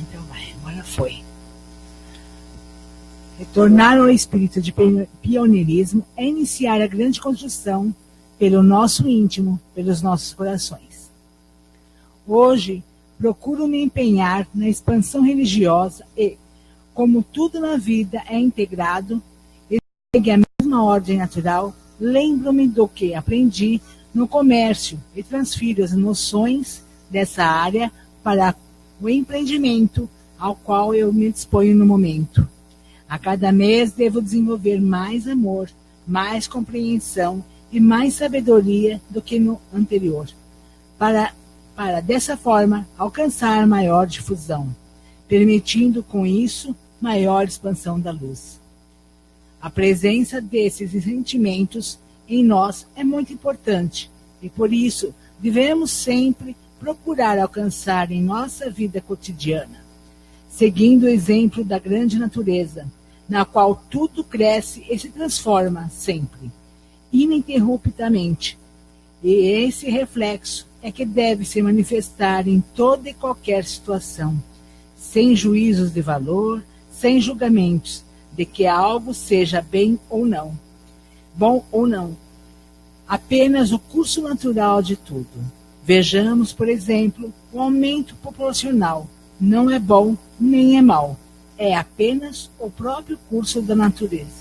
Então vai, agora foi. Retornar ao espírito de pioneirismo é iniciar a grande construção pelo nosso íntimo, pelos nossos corações. Hoje, procuro me empenhar na expansão religiosa e, como tudo na vida é integrado e segue a mesma ordem natural, lembro-me do que aprendi no comércio e transfiro as noções dessa área para o empreendimento ao qual eu me disponho no momento. A cada mês devo desenvolver mais amor, mais compreensão e mais sabedoria do que no anterior, para dessa forma alcançar maior difusão, permitindo com isso maior expansão da luz. A presença desses sentimentos em nós é muito importante e por isso devemos sempre procurar alcançar em nossa vida cotidiana, seguindo o exemplo da grande natureza, na qual tudo cresce e se transforma sempre, ininterruptamente. E esse reflexo é que deve se manifestar em toda e qualquer situação, sem juízos de valor, sem julgamentos de que algo seja bem ou não, bom ou não, apenas o curso natural de tudo. Vejamos, por exemplo, o aumento proporcional. Não é bom nem é mal, é apenas o próprio curso da natureza.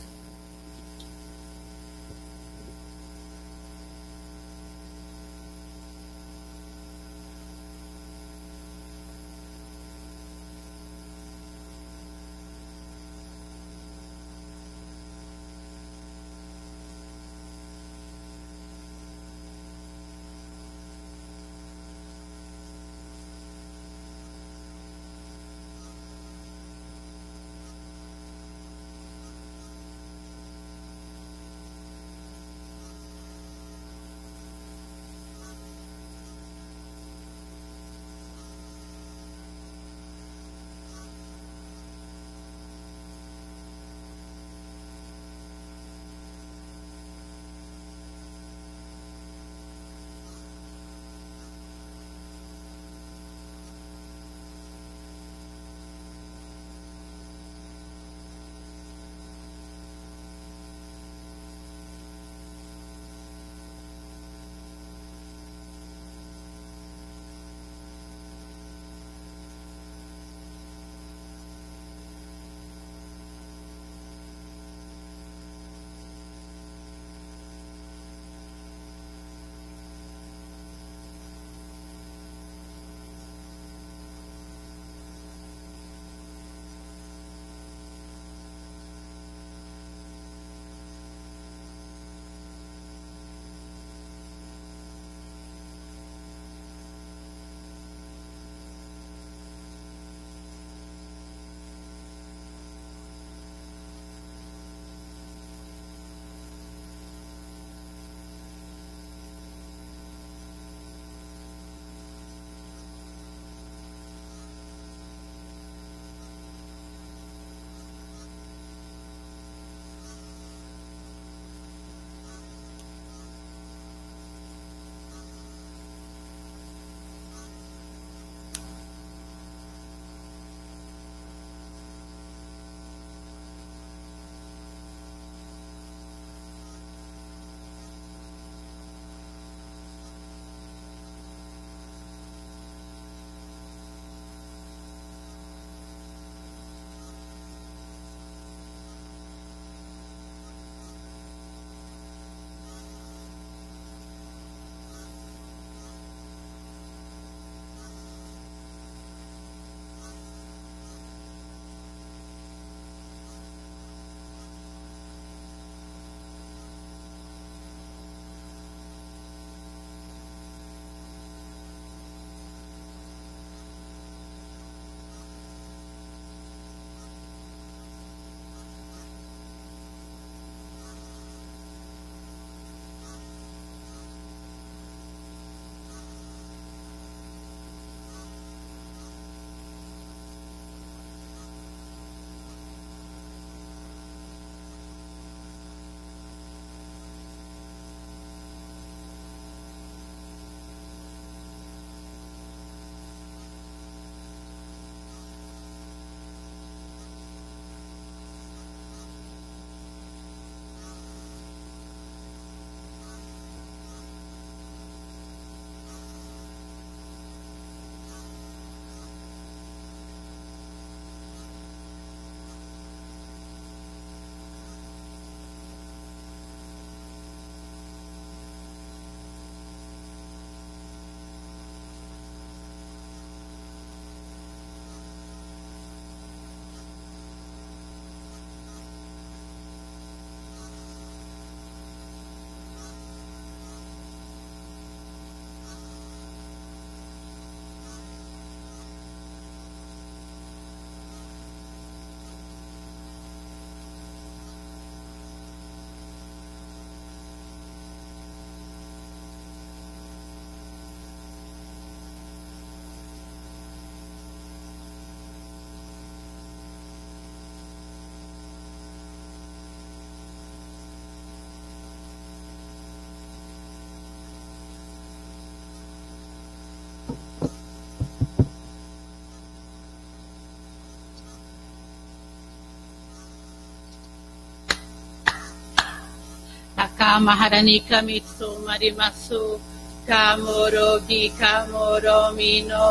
Maharani Kamitsu Marimasu Kamoro Gi Kamoro Mino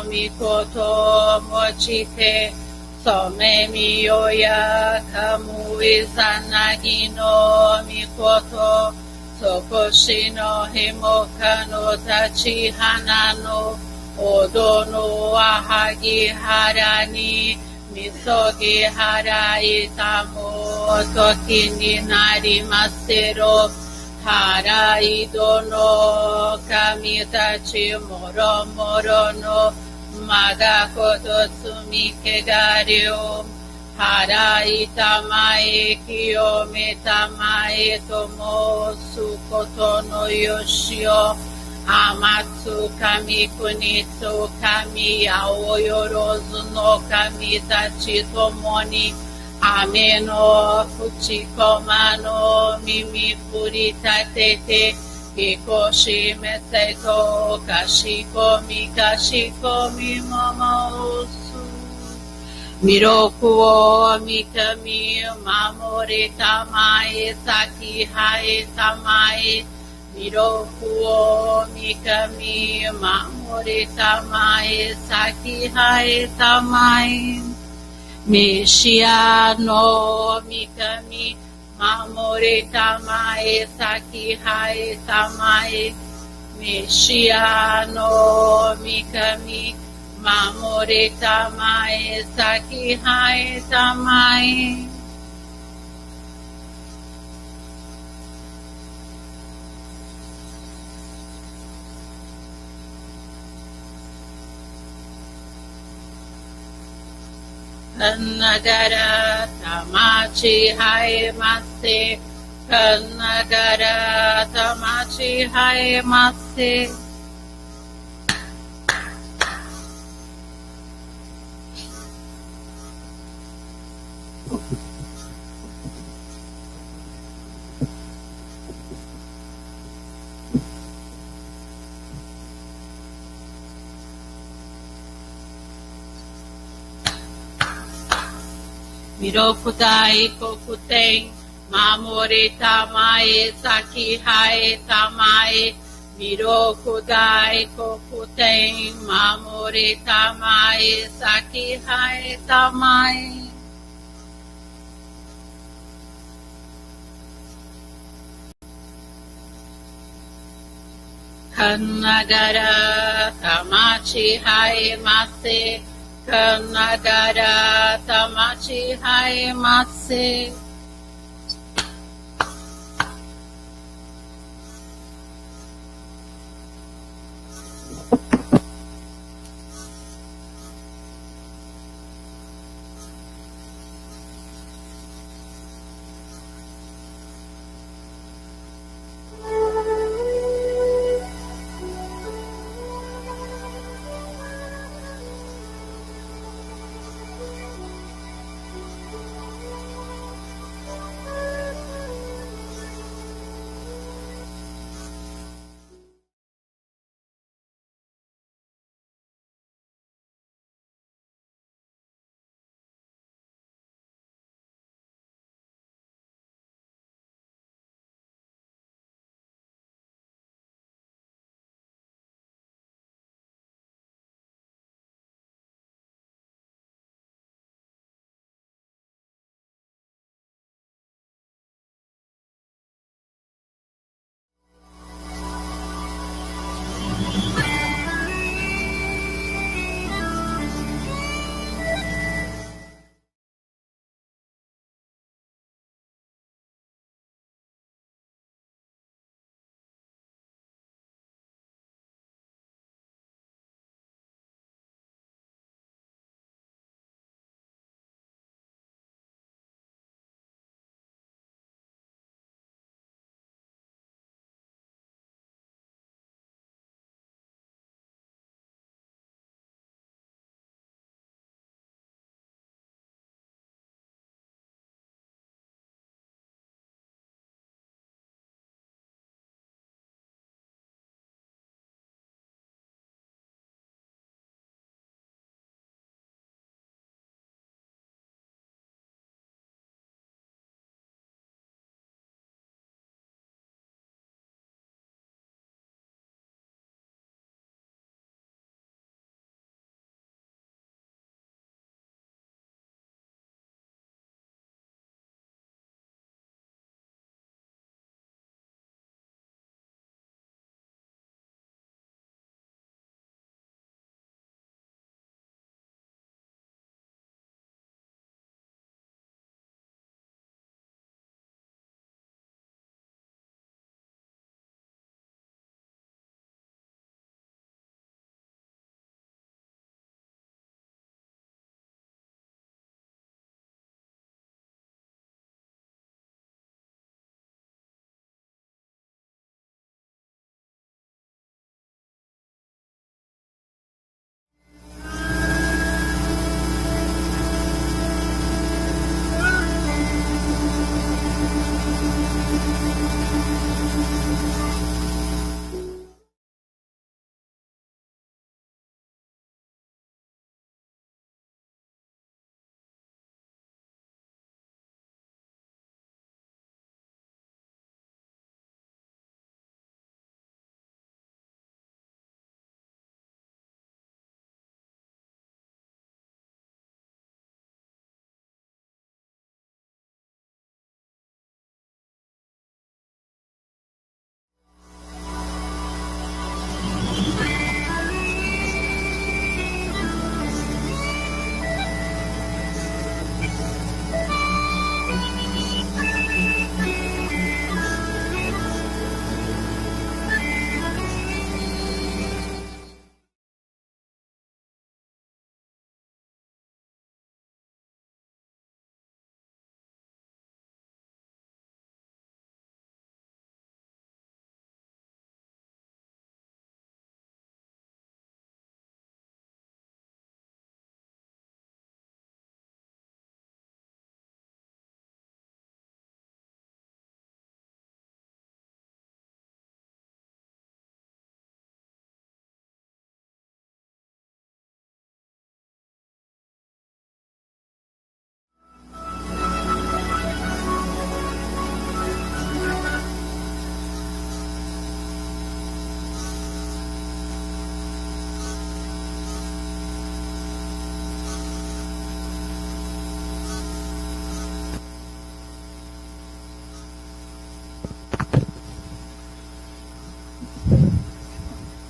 Mikoto Mochite Some Miyoya Kamu Izanagino Mikoto Tokoshino Himokano Tachi Hanano Odono Ahagi Harani Misogi Harai Tamo Tokini Nari Masero Harai Dono Kamitachi Moro Morono Magakoto Tsumike Dario Harai Tamae Kiyome Tamae Tomo Sukoto no Yoshio Amatsu kami kunitsu kami aoyorozu no kami tachi tomoni ameno fuchikoma no mimi furita tete kikoshi meseto kashikomi mama osu miroku o mikami mamore tamae saki hae tamae Miroku o mikami mamore tamae saki hae tamae Mishia no mikami mamore tamae saki hae tamae Mishia no mikami mamore tamae saki hae tamae Kannagara tamachi hae mase Kannagara tamachi hae mase Mirokutai kokuten mamore tamae saki hae tamae Mirokudai kokuten mamore tamae saki hae tamae Kannagara tamachi hae mase Kannagara tamachi hae mase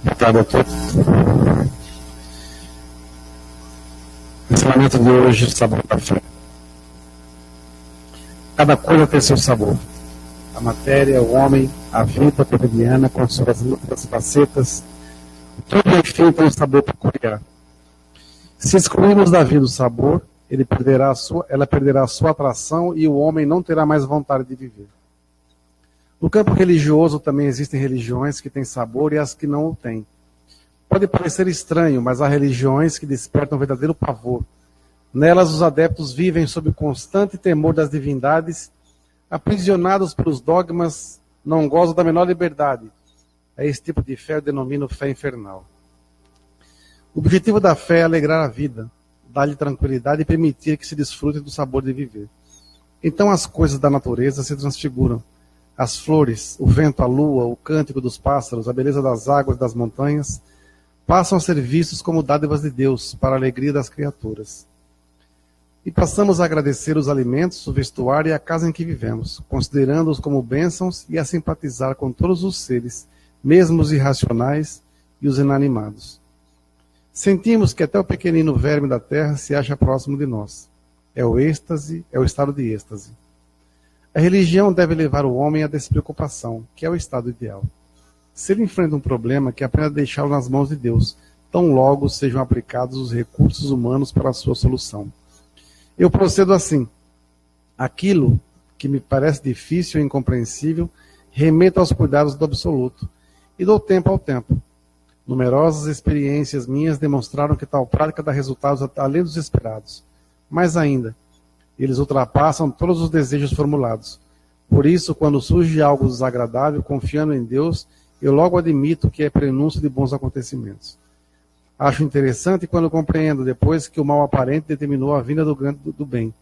Boa tarde a todos. O ensinamento de hoje, o sabor da fé. Cada coisa tem seu sabor. A matéria, o homem, a vida cotidiana, com suas múltiplas facetas, tudo enfim tem um sabor peculiar. Se excluirmos da vida o sabor, ela perderá a sua atração e o homem não terá mais vontade de viver. No campo religioso também existem religiões que têm sabor e as que não o têm. Pode parecer estranho, mas há religiões que despertam um verdadeiro pavor. Nelas os adeptos vivem sob o constante temor das divindades, aprisionados pelos dogmas, não gozam da menor liberdade. A esse tipo de fé eu denomino fé infernal. O objetivo da fé é alegrar a vida, dar-lhe tranquilidade e permitir que se desfrute do sabor de viver. Então as coisas da natureza se transfiguram. As flores, o vento, a lua, o cântico dos pássaros, a beleza das águas e das montanhas, passam a ser vistos como dádivas de Deus, para a alegria das criaturas. E passamos a agradecer os alimentos, o vestuário e a casa em que vivemos, considerando-os como bênçãos e a simpatizar com todos os seres, mesmo os irracionais e os inanimados. Sentimos que até o pequenino verme da terra se acha próximo de nós. É o êxtase, é o estado de êxtase. A religião deve levar o homem à despreocupação, que é o estado ideal. Se ele enfrenta um problema, que aprenda a deixá-lo nas mãos de Deus, tão logo sejam aplicados os recursos humanos para a sua solução. Eu procedo assim. Aquilo que me parece difícil e incompreensível, remeto aos cuidados do absoluto, e dou tempo ao tempo. Numerosas experiências minhas demonstraram que tal prática dá resultados além dos esperados. Mais ainda, eles ultrapassam todos os desejos formulados. Por isso, quando surge algo desagradável, confiando em Deus, eu logo admito que é prenúncio de bons acontecimentos. Acho interessante quando compreendo depois que o mal aparente determinou a vinda do bem.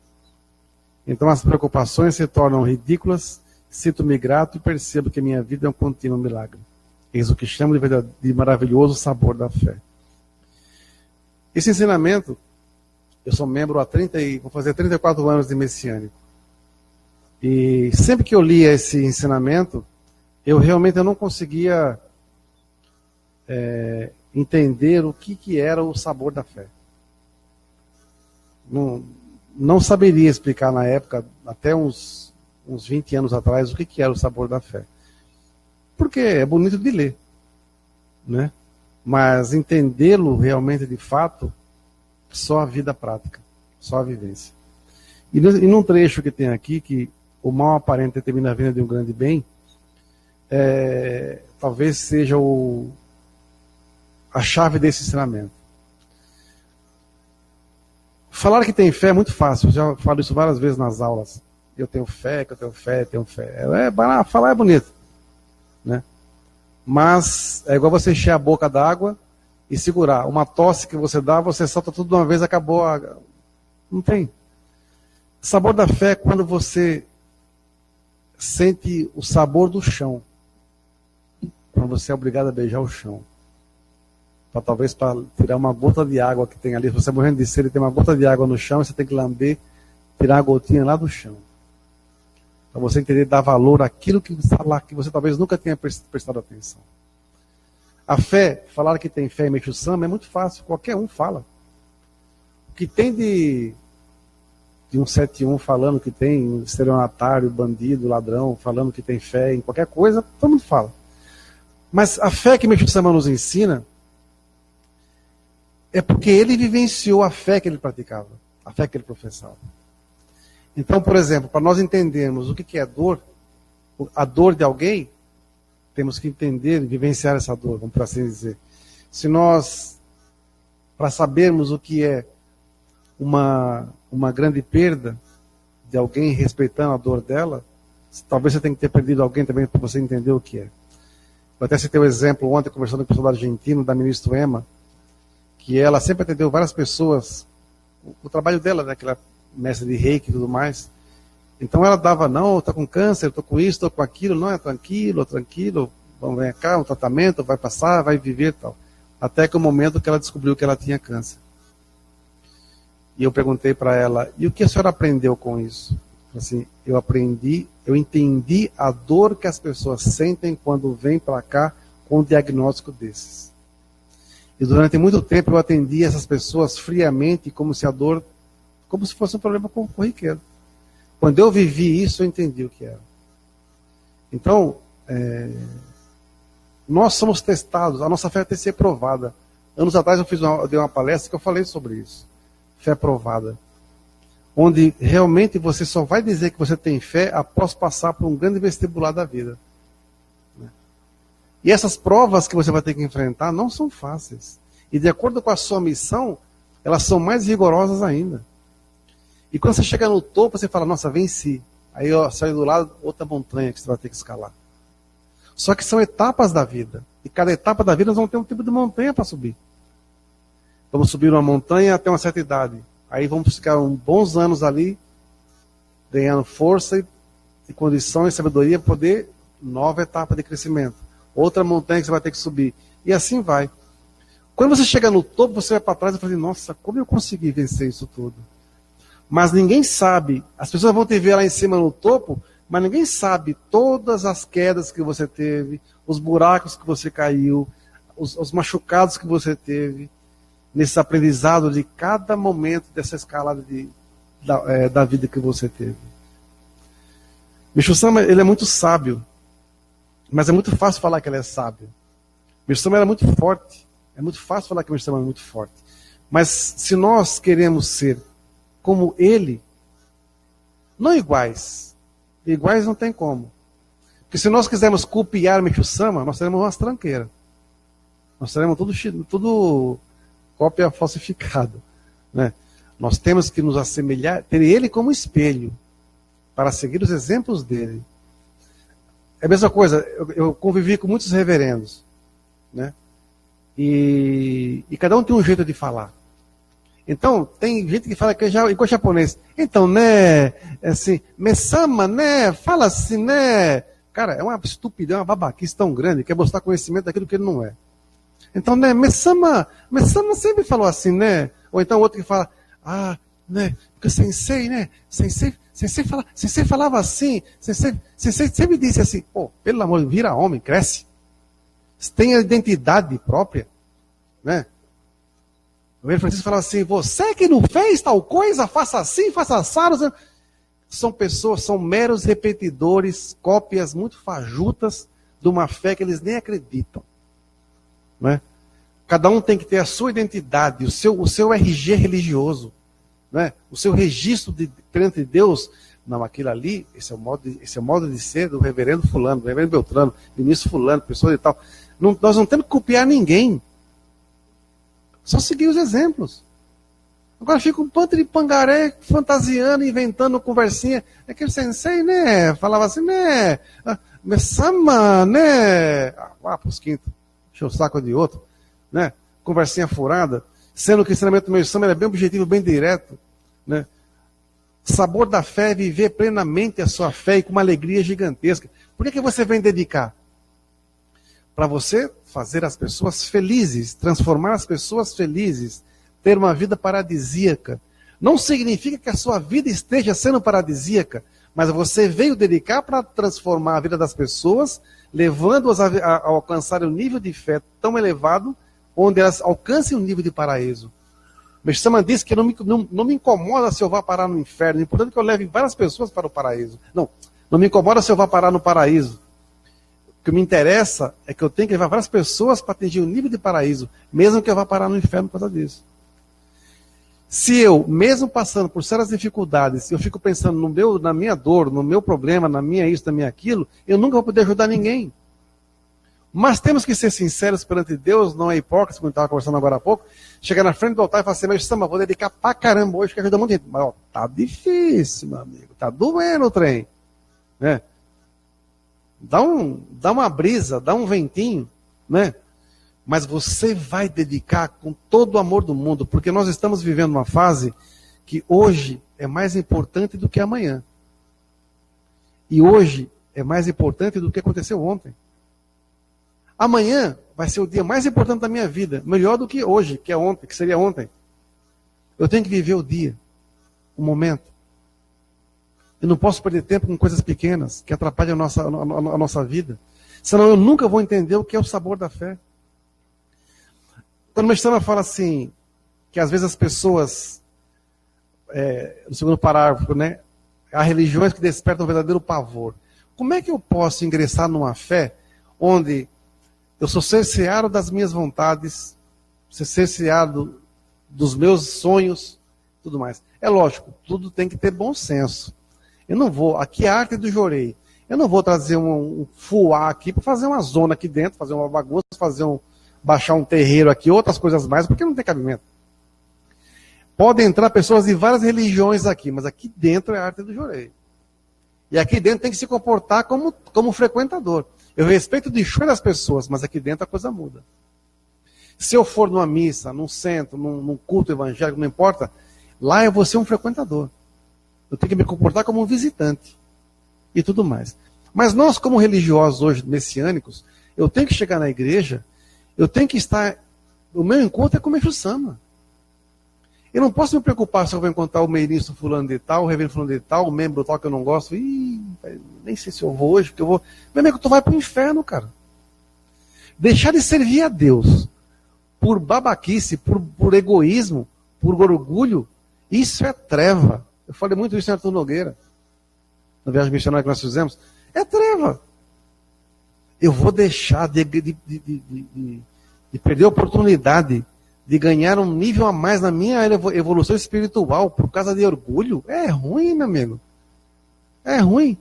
Então as preocupações se tornam ridículas, sinto-me grato e percebo que minha vida é um contínuo milagre. Eis o que chamo de maravilhoso sabor da fé. Esse ensinamento, eu sou membro vou fazer 34 anos de messiânico. E sempre que eu lia esse ensinamento, eu realmente não conseguia entender o que era o sabor da fé. Não saberia explicar na época, até uns 20 anos atrás, o que era o sabor da fé. Porque é bonito de ler, né? Mas entendê-lo realmente de fato, só a vida prática, só a vivência. E num trecho que tem aqui, que o mal aparente determina a vinda de um grande bem, talvez seja a chave desse ensinamento. Falar que tem fé é muito fácil, eu já falo isso várias vezes nas aulas. Eu tenho fé, que eu tenho fé, tenho fé. Falar é bonito, né? Mas é igual você encher a boca d'água e segurar. Uma tosse que você dá, você solta tudo de uma vez, acabou a... Não tem. O sabor da fé é quando você sente o sabor do chão. Quando você é obrigado a beijar o chão. Talvez para tirar uma gota de água que tem ali. Se você morrendo de sede e tem uma gota de água no chão, você tem que lamber, tirar a gotinha lá do chão. Para você entender, dar valor àquilo que está lá, que você talvez nunca tenha prestado atenção. A fé, falar que tem fé em Meixo Sama é muito fácil, qualquer um fala. O que tem de 171 falando que tem estelionatário, bandido, ladrão, falando que tem fé em qualquer coisa, todo mundo fala. Mas a fé que Meixo Sama nos ensina é porque ele vivenciou a fé que ele praticava, a fé que ele professava. Então, por exemplo, para nós entendermos o que é dor, a dor de alguém, temos que entender e vivenciar essa dor, vamos por assim dizer. Se nós, para sabermos o que é uma grande perda de alguém, respeitando a dor dela, talvez você tenha que ter perdido alguém também para você entender o que é. Eu até citei o exemplo ontem, conversando com o pessoal da Argentina, da ministra Emma, que ela sempre atendeu várias pessoas, o trabalho dela, né, aquela mestre de reiki e tudo mais. Então ela dava, não, estou com câncer, estou com isso, estou com aquilo, não, é tranquilo, vamos ver cá, um tratamento, vai passar, vai viver e tal. Até que o momento que ela descobriu que ela tinha câncer. E eu perguntei para ela, e o que a senhora aprendeu com isso? Assim, eu entendi a dor que as pessoas sentem quando vêm para cá com um diagnóstico desses. E durante muito tempo eu atendi essas pessoas friamente, como se a dor, como se fosse um problema corriqueiro. Quando eu vivi isso, eu entendi o que era. Então, nós somos testados, a nossa fé tem que ser provada. Anos atrás eu dei uma palestra que eu falei sobre isso. Fé provada. Onde realmente você só vai dizer que você tem fé após passar por um grande vestibular da vida. E essas provas que você vai ter que enfrentar não são fáceis. E de acordo com a sua missão, elas são mais rigorosas ainda. E quando você chega no topo, você fala, nossa, venci. Aí sai do lado outra montanha que você vai ter que escalar. Só que são etapas da vida. E cada etapa da vida nós vamos ter um tipo de montanha para subir. Vamos subir uma montanha até uma certa idade. Aí vamos ficar uns bons anos ali, ganhando força e condição e sabedoria para poder nova etapa de crescimento. Outra montanha que você vai ter que subir. E assim vai. Quando você chega no topo, você vai para trás e fala, nossa, como eu consegui vencer isso tudo? Mas ninguém sabe. As pessoas vão te ver lá em cima no topo, mas ninguém sabe todas as quedas que você teve, os buracos que você caiu, os machucados que você teve, nesse aprendizado de cada momento dessa escalada da vida que você teve. Meixo Sama, ele é muito sábio, mas é muito fácil falar que ele é sábio. Meixo Sama era muito forte, é muito fácil falar que Meixo Sama é muito forte. Mas se nós queremos ser como ele, não iguais não tem como. Porque se nós quisermos copiar Meixo Sama, nós teremos umas tranqueiras. Nós teremos tudo cópia falsificada. Né? Nós temos que nos assemelhar, ter ele como espelho, para seguir os exemplos dele. É a mesma coisa, eu convivi com muitos reverendos. Né? E cada um tem um jeito de falar. Então, tem gente que fala que é igual japonês. Então, né, assim, Mesama, né, fala assim, né. Cara, é uma estupidez, uma babaquice tão grande, que é mostrar conhecimento daquilo que ele não é. Então, né, Mesama sempre falou assim, né. Ou então outro que fala, né, porque o sensei, né, sensei falava assim, sensei sempre disse assim, pô, pelo amor de Deus, vira homem, cresce. Tem a identidade própria, né. O Evangelho Francisco falava assim, você que não fez tal coisa, faça assim, faça assado. São pessoas, são meros repetidores, cópias muito fajutas de uma fé que eles nem acreditam. Né? Cada um tem que ter a sua identidade, o seu RG religioso, né? O seu registro perante Deus. Não, aquilo ali, esse é o modo de ser do reverendo fulano, do reverendo Beltrano, ministro fulano, pessoa e tal. Nós não temos que copiar ninguém. Só seguir os exemplos. Agora fica um bando de pangaré fantasiando, inventando conversinha. É que o sensei, né, falava assim, né, Mesama, né, pros quintos, encheu o saco de outro, né, conversinha furada, sendo que o ensinamento do Meixo Sama é bem objetivo, bem direto, né. Sabor da fé é viver plenamente a sua fé e com uma alegria gigantesca. Por que você vem dedicar? Para você fazer as pessoas felizes, transformar as pessoas felizes, ter uma vida paradisíaca. Não significa que a sua vida esteja sendo paradisíaca, mas você veio dedicar para transformar a vida das pessoas, levando-as a alcançar um nível de fé tão elevado, onde elas alcancem um nível de paraíso. Meixo Sama disse que não me incomoda se eu vá parar no inferno, é importante que eu leve várias pessoas para o paraíso. Não me incomoda se eu vá parar no paraíso. O que me interessa é que eu tenho que levar várias pessoas para atingir um nível de paraíso, mesmo que eu vá parar no inferno por causa disso. Se eu, mesmo passando por sérias dificuldades, eu fico pensando na minha dor, no meu problema, na minha isso, na minha aquilo, eu nunca vou poder ajudar ninguém. Mas temos que ser sinceros perante Deus, não é hipócrita, como eu estava conversando agora há pouco, chegar na frente do altar e falar assim, Meixo Sama, vou dedicar pra caramba hoje, que ajuda muita gente. Mas tá difícil, meu amigo, tá doendo o trem. Né? Dá uma brisa, dá um ventinho, né? Mas você vai dedicar com todo o amor do mundo, porque nós estamos vivendo uma fase que hoje é mais importante do que amanhã. E hoje é mais importante do que aconteceu ontem. Amanhã vai ser o dia mais importante da minha vida, melhor do que hoje, que é ontem, que seria ontem. Eu tenho que viver o dia, o momento. Eu não posso perder tempo com coisas pequenas que atrapalham a nossa vida. Senão eu nunca vou entender o que é o sabor da fé. Quando o Mestre fala assim, que às vezes as pessoas, no segundo parágrafo, né, há religiões que despertam um verdadeiro pavor. Como é que eu posso ingressar numa fé onde eu sou cerceado das minhas vontades, ser cerceado dos meus sonhos, tudo mais? É lógico, tudo tem que ter bom senso. Eu não vou, aqui é a arte do jorei. Eu não vou trazer um fuá aqui para fazer uma zona aqui dentro, fazer uma bagunça, baixar um terreiro aqui, outras coisas mais, porque não tem cabimento. Podem entrar pessoas de várias religiões aqui, mas aqui dentro é a arte do jorei. E aqui dentro tem que se comportar como frequentador. Eu respeito o Exu das pessoas, mas aqui dentro a coisa muda. Se eu for numa missa, num centro, num culto evangélico, não importa, lá eu vou ser um frequentador. Eu tenho que me comportar como um visitante. E tudo mais. Mas nós, como religiosos hoje, messiânicos, eu tenho que chegar na igreja, eu tenho que estar... O meu encontro é com o Exu Sama. Eu não posso me preocupar se eu vou encontrar o ministro fulano de tal, o reverendo fulano de tal, o membro tal que eu não gosto. Nem sei se eu vou hoje, porque eu vou... Meu amigo, tu vai para o inferno, cara. Deixar de servir a Deus por babaquice, por egoísmo, por orgulho, isso é treva. Eu falei muito isso em Arthur Nogueira, na viagem missionária que nós fizemos. É treva. Eu vou deixar de perder a oportunidade de ganhar um nível a mais na minha evolução espiritual por causa de orgulho? É ruim, meu amigo. É ruim.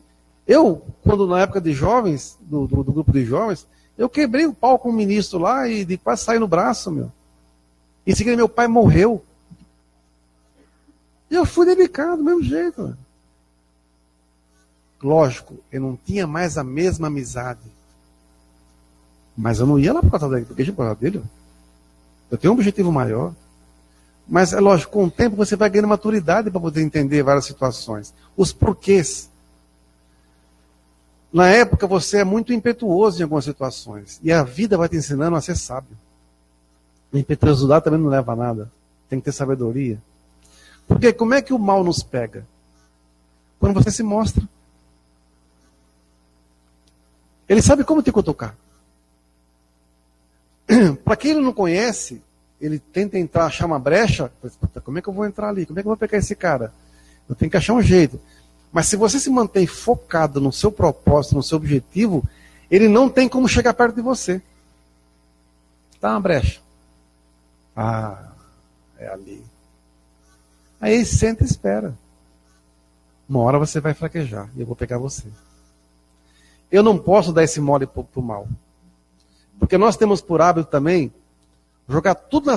Eu, quando na época de jovens, do grupo de jovens, eu quebrei o pau com o ministro lá e quase saí no braço, meu. Em seguida, meu pai morreu. E eu fui delicado do mesmo jeito. Meu. Lógico, eu não tinha mais a mesma amizade. Mas eu não ia lá por causa dele. Eu tenho um objetivo maior. Mas é lógico, com o tempo você vai ganhando maturidade para poder entender várias situações. Os porquês. Na época você é muito impetuoso em algumas situações. E a vida vai te ensinando a ser sábio. A impetuosidade também não leva a nada. Tem que ter sabedoria. Porque como é que o mal nos pega? Quando você se mostra. Ele sabe como te cutucar. Para quem ele não conhece, ele tenta entrar, achar uma brecha. Como é que eu vou entrar ali? Como é que eu vou pegar esse cara? Eu tenho que achar um jeito. Mas se você se mantém focado no seu propósito, no seu objetivo, ele não tem como chegar perto de você. Tá uma brecha. Ah, é ali. Aí senta e espera. Uma hora você vai fraquejar e eu vou pegar você. Eu não posso dar esse mole pro mal. Porque nós temos por hábito também jogar tudo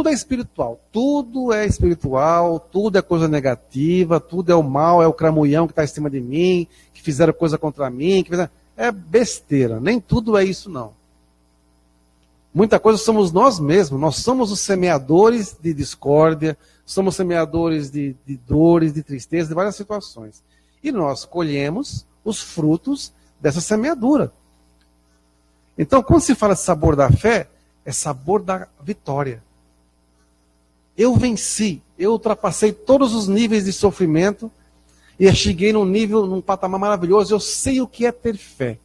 é espiritual. Tudo é espiritual, tudo é coisa negativa, tudo é o mal, é o cramulhão que está em cima de mim, que fizeram coisa contra mim. É besteira. Nem tudo é isso, não. Muita coisa somos nós mesmos. Nós somos os semeadores de discórdia, somos semeadores de dores, de tristeza, de várias situações. E nós colhemos os frutos dessa semeadura. Então, quando se fala de sabor da fé, é sabor da vitória. Eu venci, eu ultrapassei todos os níveis de sofrimento e cheguei num patamar maravilhoso. Eu sei o que é ter fé.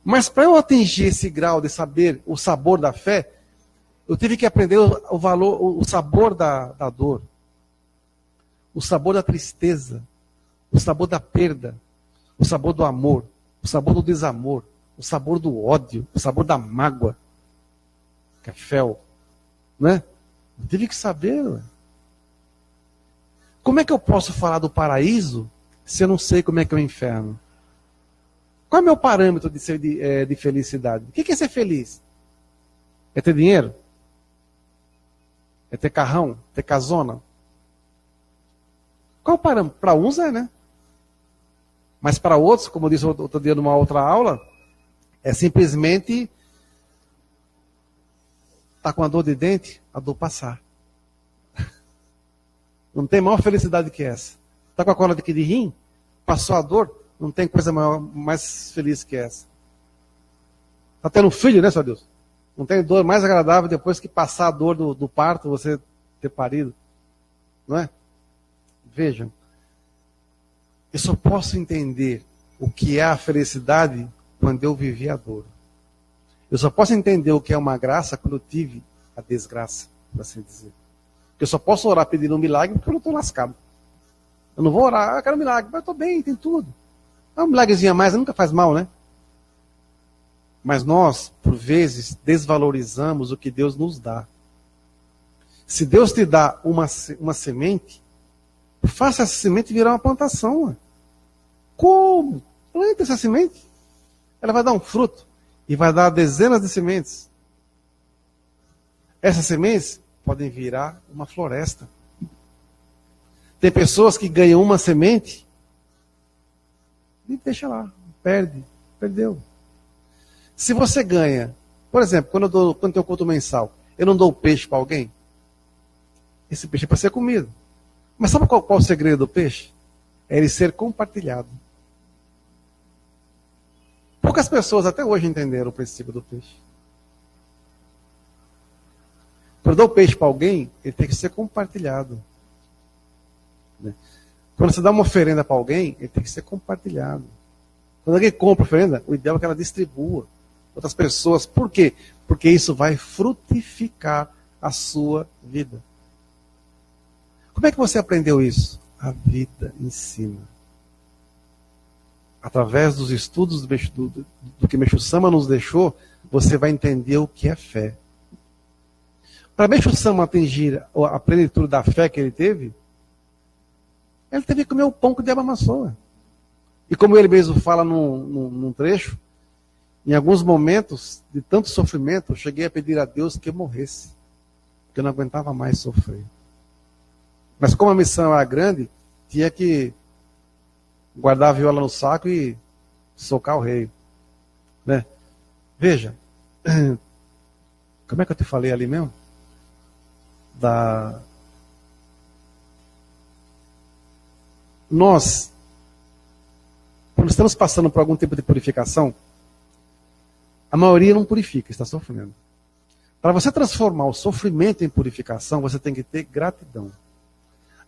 Mas para eu atingir esse grau de saber o sabor da fé, eu tive que aprender o valor, o sabor da dor, o sabor da tristeza, o sabor da perda, o sabor do amor, o sabor do desamor, o sabor do ódio, o sabor da mágoa, que é fel, né? Eu tive que saber. Ué. Como é que eu posso falar do paraíso se eu não sei como é que é o inferno? Qual é o meu parâmetro de felicidade? O que é ser feliz? É ter dinheiro? É ter carrão? Ter casona? Qual é o parâmetro? Para uns é, né? Mas para outros, como eu disse outro dia numa outra aula, é simplesmente tá com a dor de dente, a dor passar. Não tem maior felicidade que essa. Tá com a cola de rim, passou a dor, não tem coisa mais feliz que essa. Tá tendo um filho, né, seu Deus? Não tem dor mais agradável depois que passar a dor do parto, você ter parido. Não é? Vejam. Eu só posso entender o que é a felicidade quando eu vivi a dor. Eu só posso entender o que é uma graça quando eu tive a desgraça, por assim dizer. Eu só posso orar pedindo um milagre porque eu não estou lascado. Eu não vou orar, eu quero um milagre, mas eu estou bem, tem tudo. Um milagrezinho a mais nunca faz mal, né? Mas nós, por vezes, desvalorizamos o que Deus nos dá. Se Deus te dá uma semente, faça essa semente virar uma plantação. Ué. Como? Planta essa semente. Ela vai dar um fruto. E vai dar dezenas de sementes. Essas sementes podem virar uma floresta. Tem pessoas que ganham uma semente e deixa lá, perdeu. Se você ganha, por exemplo, quando tem um culto mensal, eu não dou peixe para alguém, esse peixe é para ser comido. Mas sabe qual o segredo do peixe? É ele ser compartilhado. Poucas pessoas até hoje entenderam o princípio do peixe. Quando eu dou peixe para alguém, ele tem que ser compartilhado. Quando você dá uma oferenda para alguém, ele tem que ser compartilhado. Quando alguém compra oferenda, o ideal é que ela distribua outras pessoas. Por quê? Porque isso vai frutificar a sua vida. Como é que você aprendeu isso? A vida ensina. Através dos estudos do que Meixo Sama nos deixou, você vai entender o que é fé. Para Meixo Sama atingir a plenitude da fé que ele teve que comer o pão que o diabo amassou. E como ele mesmo fala num trecho, em alguns momentos de tanto sofrimento, eu cheguei a pedir a Deus que eu morresse, porque eu não aguentava mais sofrer. Mas como a missão era grande, tinha que guardar a viola no saco e socar o rei. Né? Veja, como é que eu te falei ali mesmo? Nós, quando estamos passando por algum tipo de purificação, a maioria não purifica, está sofrendo. Para você transformar o sofrimento em purificação, você tem que ter gratidão.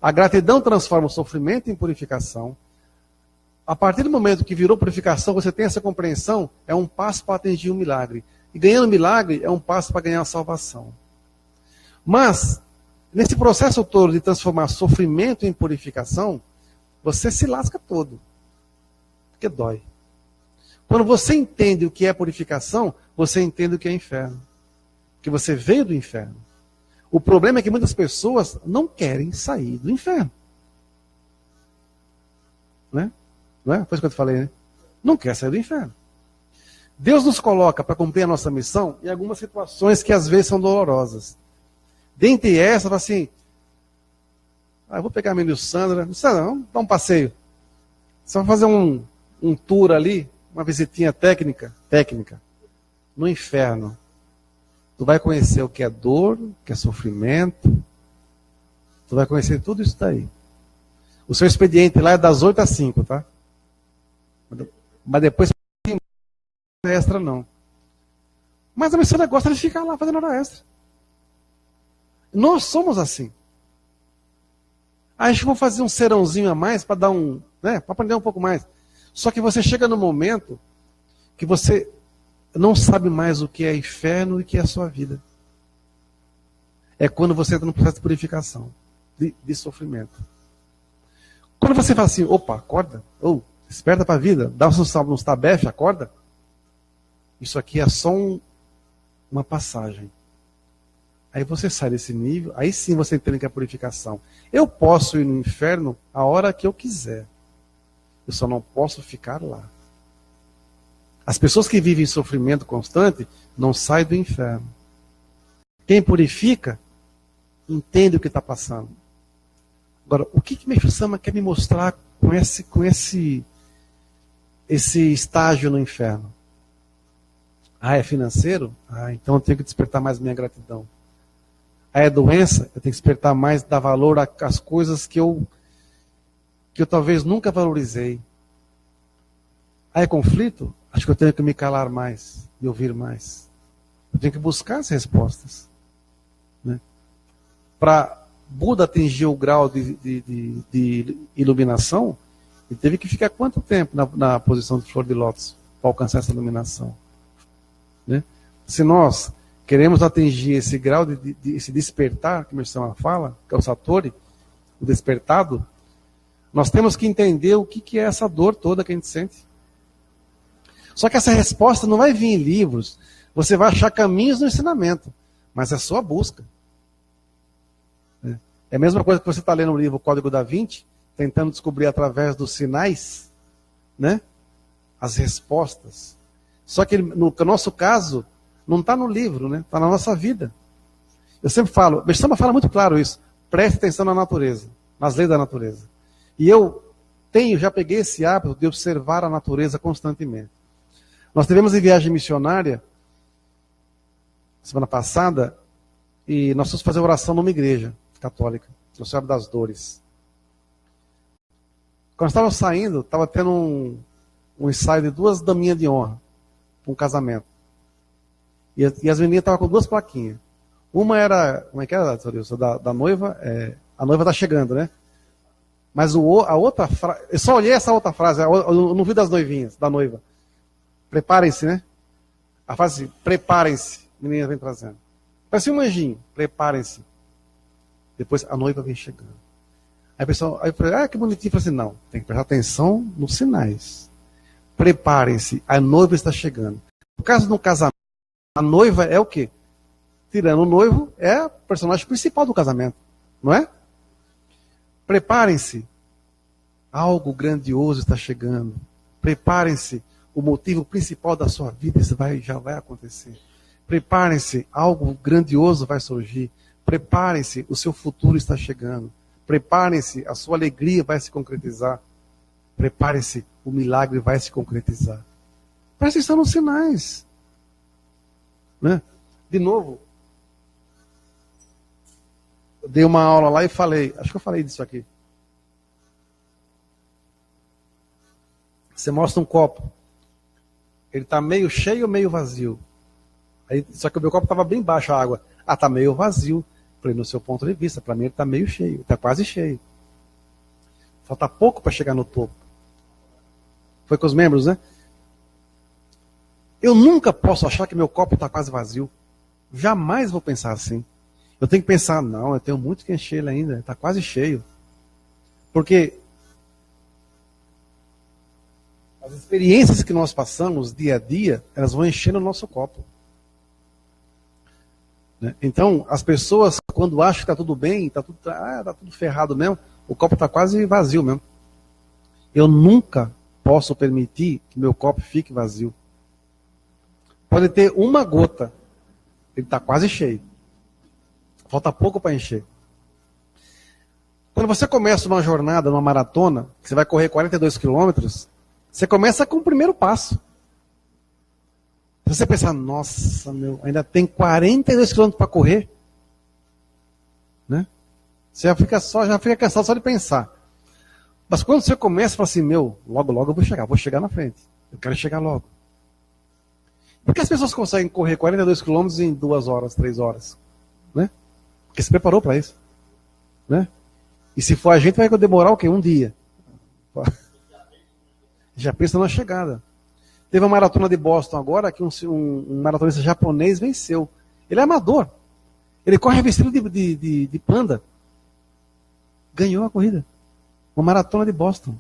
A gratidão transforma o sofrimento em purificação. A partir do momento que virou purificação, você tem essa compreensão, é um passo para atingir um milagre. E ganhando milagre é um passo para ganhar a salvação. Mas, nesse processo todo de transformar sofrimento em purificação, você se lasca todo. Porque dói. Quando você entende o que é purificação, você entende o que é inferno. Porque você veio do inferno. O problema é que muitas pessoas não querem sair do inferno. Né? Não é? Foi isso que eu te falei, né? Não quer sair do inferno. Deus nos coloca para cumprir a nossa missão em algumas situações que às vezes são dolorosas. Dentre essas, assim, eu vou pegar a menina Sandra, vamos dar um passeio. Só fazer um tour ali, uma visitinha técnica, no inferno. Tu vai conhecer o que é dor, o que é sofrimento. Tu vai conhecer tudo isso daí. O seu expediente lá é das 8 às 5, tá? Mas depois não tem extra não. Mas a missionária gosta de ficar lá fazendo hora extra. Nós somos assim. A gente vai fazer um serãozinho a mais para dar para aprender um pouco mais. Só que você chega no momento que você não sabe mais o que é inferno e o que é a sua vida. É quando você entra no processo de purificação, de sofrimento. Quando você fala assim, opa, acorda, desperta para a vida, dá uns tabefe, acorda. Isso aqui é só uma passagem. Aí você sai desse nível, aí sim você entende que é a purificação. Eu posso ir no inferno a hora que eu quiser. Eu só não posso ficar lá. As pessoas que vivem em sofrimento constante não saem do inferno. Quem purifica, entende o que está passando. Agora, o que Meixo Sama quer me mostrar com esse estágio no inferno? É financeiro? Então eu tenho que despertar mais minha gratidão. É doença? Eu tenho que despertar mais, dar valor às coisas que eu talvez nunca valorizei. É conflito? Acho que eu tenho que me calar mais e ouvir mais. Eu tenho que buscar as respostas. Né? Para Buda atingir o grau de iluminação, ele teve que ficar quanto tempo na posição de flor de lótus? para alcançar essa iluminação. Né? Se nós queremos atingir esse grau esse despertar, que o Mircea fala, que é o Satori, o despertado, nós temos que entender o que é essa dor toda que a gente sente. Só que essa resposta não vai vir em livros. Você vai achar caminhos no ensinamento, mas é a sua busca. É a mesma coisa que você está lendo o livro Código da Vinci, tentando descobrir através dos sinais, né, as respostas. Só que no nosso caso, não está no livro, né? Está na nossa vida. Eu sempre falo, o Samba fala muito claro isso, preste atenção na natureza, nas leis da natureza. E eu já peguei esse hábito de observar a natureza constantemente. Nós tivemos em viagem missionária, semana passada, e nós fomos fazer oração numa igreja católica, no Senhor das Dores. Quando estávamos saindo, estava tendo um ensaio de 2 daminhas de honra, um casamento. E as meninas estavam com 2 plaquinhas. Uma era, como é que era, da noiva? A noiva está chegando, né? Mas a outra frase, eu só olhei essa outra frase, eu não vi das noivinhas, da noiva. Preparem-se, né? A frase assim, preparem-se, a menina vem trazendo. Parece um anjinho, preparem-se. Depois a noiva vem chegando. Aí eu falei, que bonitinho. Eu falei assim, não, tem que prestar atenção nos sinais. Preparem-se, a noiva está chegando. No caso de um casamento, a noiva é o quê? Tirando o noivo, é a personagem principal do casamento, não é? Preparem-se, algo grandioso está chegando. Preparem-se, o motivo principal da sua vida já vai acontecer. Preparem-se, algo grandioso vai surgir. Preparem-se, o seu futuro está chegando. Preparem-se, a sua alegria vai se concretizar. Preparem-se, o milagre vai se concretizar. Presta atenção nos sinais. Né? De novo, eu dei uma aula lá e falei, acho que eu falei disso aqui. Você mostra um copo, ele está meio cheio ou meio vazio? Aí, só que o meu copo estava bem baixo a água. Está meio vazio. Falei, no seu ponto de vista, para mim ele está meio cheio, está quase cheio. Falta pouco para chegar no topo. Foi com os membros, né? Eu nunca posso achar que meu copo está quase vazio. Jamais vou pensar assim. Eu tenho que pensar, não, eu tenho muito que encher ele ainda, está quase cheio. Porque as experiências que nós passamos dia a dia, elas vão enchendo o nosso copo. Então, as pessoas, quando acham que está tudo bem, está tudo ferrado mesmo, o copo está quase vazio mesmo. Eu nunca posso permitir que meu copo fique vazio. Pode ter uma gota, ele está quase cheio. Falta pouco para encher. Quando você começa uma jornada, numa maratona, que você vai correr 42 quilômetros, você começa com o primeiro passo. Se você pensar, nossa, ainda tem 42 quilômetros para correr, né? Você já fica cansado só de pensar. Mas quando você começa, fala assim, logo eu vou chegar na frente. Eu quero chegar logo. Por que as pessoas conseguem correr 42 quilômetros em 2 horas, 3 horas? Né? Porque se preparou para isso. Né? E se for a gente, vai demorar o quê? Um dia. Já pensa na chegada. Teve uma maratona de Boston agora, que um maratonista japonês venceu. Ele é amador. Ele corre vestido de panda. Ganhou a corrida. Uma maratona de Boston.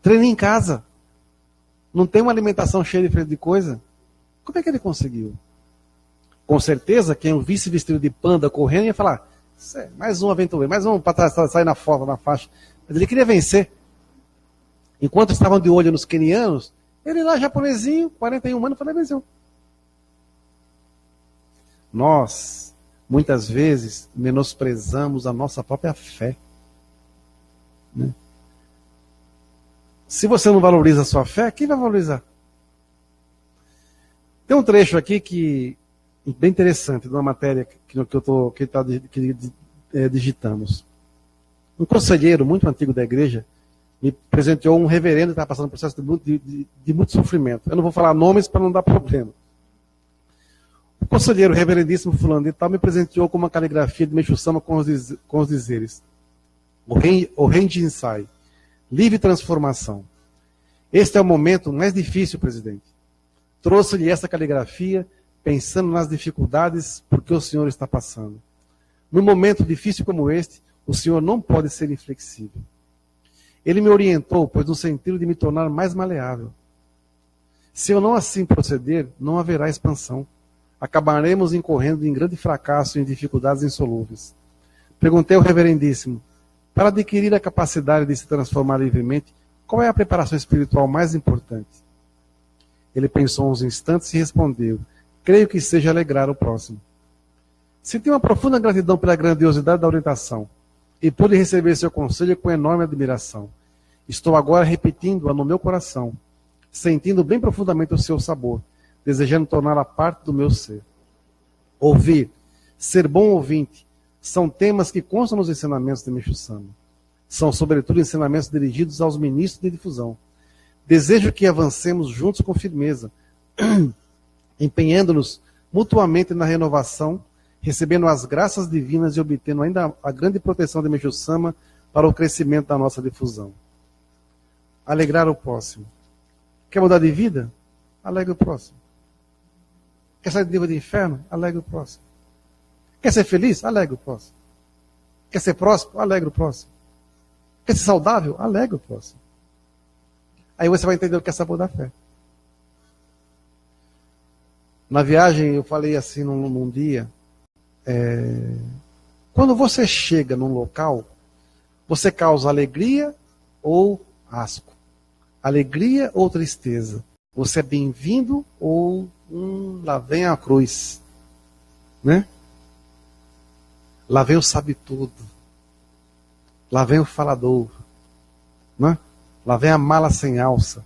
Treina em casa. Não tem uma alimentação cheia de coisa. Como é que ele conseguiu? Com certeza, quem o visse vestido de panda correndo ia falar, mais um aventureiro, mais um para sair na foto, na faixa. Mas ele queria vencer. Enquanto estavam de olho nos quenianos, ele lá, japonesinho, 41 anos, falei, venceu. Nós, muitas vezes, menosprezamos a nossa própria fé. Né? Se você não valoriza a sua fé, quem vai valorizar? Tem um trecho aqui que bem interessante, de uma matéria que digitamos. Um conselheiro muito antigo da igreja me presenteou um reverendo que estava passando por um processo de muito sofrimento. Eu não vou falar nomes para não dar problema. O conselheiro, reverendíssimo fulano de tal, me presenteou com uma caligrafia de Meixo Sama com os dizeres: O Renji Insai, livre transformação. Este é o momento mais difícil, presidente. Trouxe-lhe essa caligrafia pensando nas dificuldades por que o senhor está passando. Num momento difícil como este, o senhor não pode ser inflexível. Ele me orientou, pois no sentido de me tornar mais maleável. Se eu não assim proceder, não haverá expansão. Acabaremos incorrendo em grande fracasso e em dificuldades insolúveis. Perguntei ao reverendíssimo, para adquirir a capacidade de se transformar livremente, qual é a preparação espiritual mais importante? Ele pensou uns instantes e respondeu, creio que seja alegrar o próximo. Senti uma profunda gratidão pela grandiosidade da orientação e pude receber seu conselho com enorme admiração. Estou agora repetindo-a no meu coração, sentindo bem profundamente o seu sabor, desejando torná-la parte do meu ser. Ouvir, ser bom ouvinte, são temas que constam nos ensinamentos de Meixo Sama. São, sobretudo, ensinamentos dirigidos aos ministros de difusão. Desejo que avancemos juntos com firmeza, empenhando-nos mutuamente na renovação, recebendo as graças divinas e obtendo ainda a grande proteção de Meixo Sama para o crescimento da nossa difusão. Alegrar o próximo. Quer mudar de vida? Alegre o próximo. Quer sair de nível de inferno? Alegre o próximo. Quer ser feliz? Alegre o próximo. Quer ser próspero? Alegre o próximo. Quer ser saudável? Alegre o próximo. Aí você vai entender o que é sabor da fé. Na viagem eu falei assim num dia, quando você chega num local, você causa alegria ou asco? Alegria ou tristeza? Você é bem-vindo ou lá vem a cruz? Né? Lá vem o sabe-tudo. Lá vem o falador. Né? Lá vem a mala sem alça.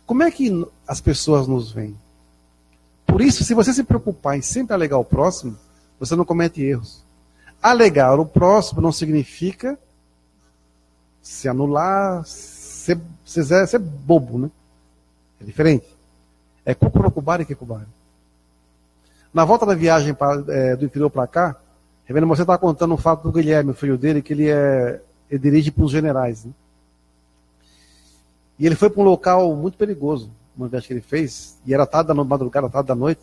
Como é que as pessoas nos veem? Por isso, se você se preocupar em sempre alegar o próximo, você não comete erros. Alegar o próximo não significa se anular, ser bobo, né? É diferente. É cucurocubara e quecubara. Na volta da viagem do interior para cá, Reverendo Moisés estava contando um fato do Guilherme, o filho dele, que ele dirige para os generais. Né? E ele foi para um local muito perigoso, uma viagem que ele fez, e era tarde da madrugada, tarde da noite,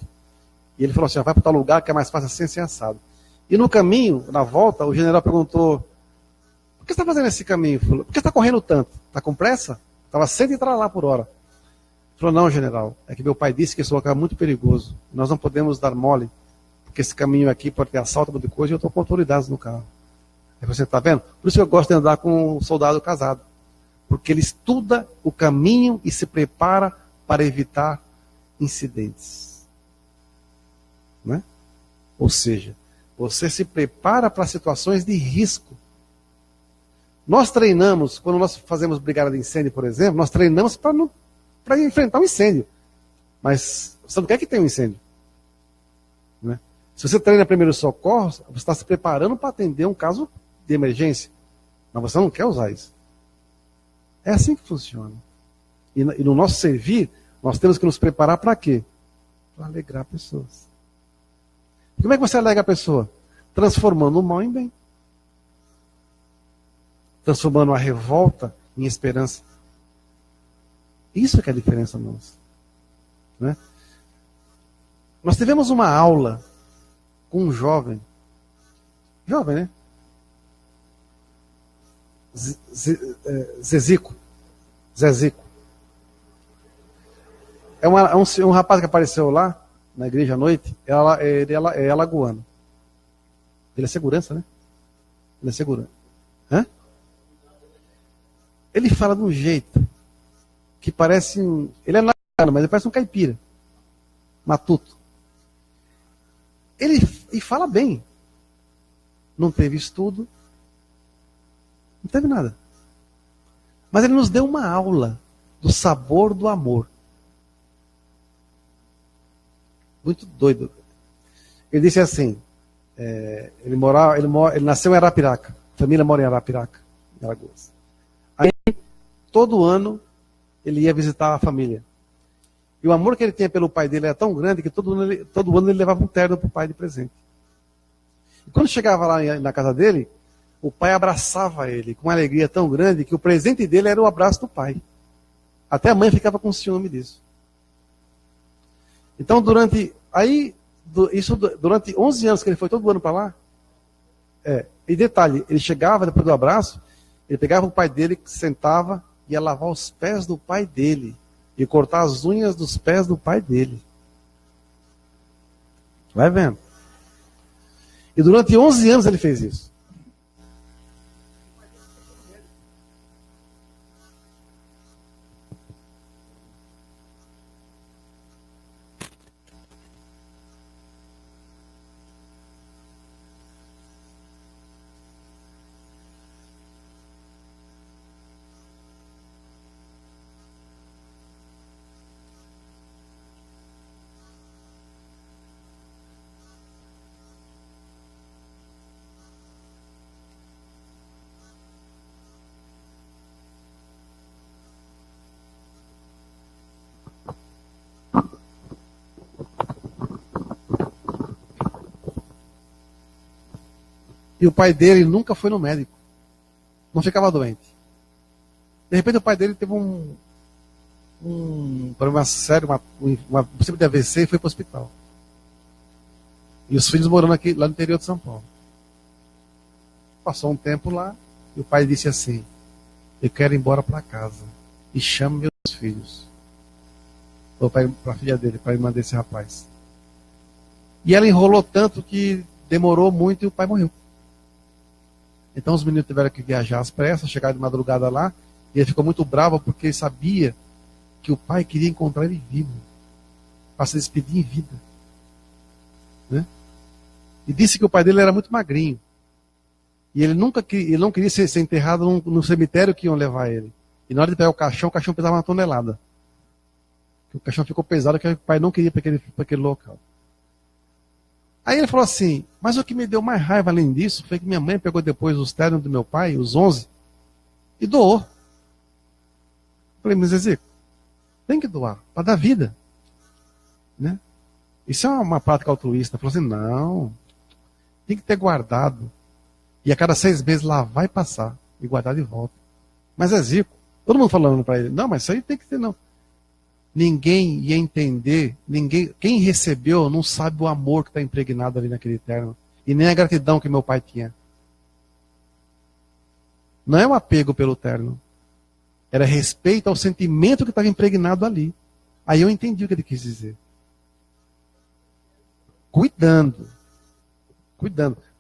e ele falou assim, vai para tal lugar que é mais fácil assim assado. E no caminho, na volta, o general perguntou, por que você está fazendo esse caminho? Por que você está correndo tanto? Está com pressa? Estava 100 lá por hora. Ele falou, não, general, é que meu pai disse que esse local é muito perigoso, nós não podemos dar mole, porque esse caminho aqui pode ter assalto, muita coisa, e eu estou com autoridades no carro. Aí você está vendo? Por isso que eu gosto de andar com um soldado casado. Porque ele estuda o caminho e se prepara para evitar incidentes. Né? Ou seja, você se prepara para situações de risco. Nós treinamos, quando nós fazemos brigada de incêndio, por exemplo, nós treinamos para enfrentar um incêndio. Mas você não quer que tenha um incêndio. Né? Se você treina primeiro socorro, você está se preparando para atender um caso de emergência. Mas você não quer usar isso. É assim que funciona. E no nosso servir, nós temos que nos preparar para quê? Para alegrar pessoas. E como é que você alegra a pessoa? Transformando o mal em bem. Transformando a revolta em esperança. Isso que é a diferença nossa. Né? Nós tivemos uma aula com um jovem. Jovem, né? Zezico. É um rapaz que apareceu lá, na igreja à noite, ele é alagoano. Ele é segurança, né? Ele é segurança. Hã? Ele fala de um jeito que parece ele é alagoano, mas ele parece um caipira. Matuto. E fala bem. Não teve estudo. Não teve nada. Mas ele nos deu uma aula do sabor do amor. Muito doido. Ele disse assim, ele nasceu em Arapiraca. A família mora em Arapiraca, em Alagoas. Aí, todo ano, ele ia visitar a família. E o amor que ele tinha pelo pai dele era tão grande que todo ano ele levava um terno para o pai de presente. E quando chegava lá na casa dele, o pai abraçava ele com uma alegria tão grande que o presente dele era o abraço do pai. Até a mãe ficava com ciúme disso. Então, durante 11 anos que ele foi todo ano para lá, e detalhe, ele chegava depois do abraço, ele pegava o pai dele, sentava, ia lavar os pés do pai dele, e cortar as unhas dos pés do pai dele. Vai vendo. E durante 11 anos ele fez isso. E o pai dele nunca foi no médico. Não ficava doente. De repente o pai dele teve um problema sério, uma possível de AVC, e foi para o hospital. E os filhos morando aqui, lá no interior de São Paulo. Passou um tempo lá, e o pai disse assim: eu quero ir embora para casa. E chame meus filhos. Falou para a filha dele, para a irmã desse rapaz. E ela enrolou tanto que demorou muito e o pai morreu. Então os meninos tiveram que viajar às pressas, chegar de madrugada lá, e ele ficou muito bravo porque ele sabia que o pai queria encontrar ele vivo, para se despedir em vida. Né? E disse que o pai dele era muito magrinho. E ele não queria ser enterrado no cemitério que iam levar ele. E na hora de pegar o caixão pesava 1 tonelada. O caixão ficou pesado, que o pai não queria para aquele local. Aí ele falou assim: mas o que me deu mais raiva além disso foi que minha mãe pegou depois os ternos do meu pai, os 11, e doou. Falei: mas Ezequiel, tem que doar, para dar vida. Né? Isso é uma prática altruísta. Falou assim: não, tem que ter guardado. E a cada 6 meses lá vai passar e guardar de volta. Mas Ezequiel, todo mundo falando para ele: não, mas isso aí tem que ter, não. Ninguém ia entender, quem recebeu não sabe o amor que está impregnado ali naquele terno. E nem a gratidão que meu pai tinha. Não é um apego pelo terno. Era respeito ao sentimento que estava impregnado ali. Aí eu entendi o que ele quis dizer. Cuidando.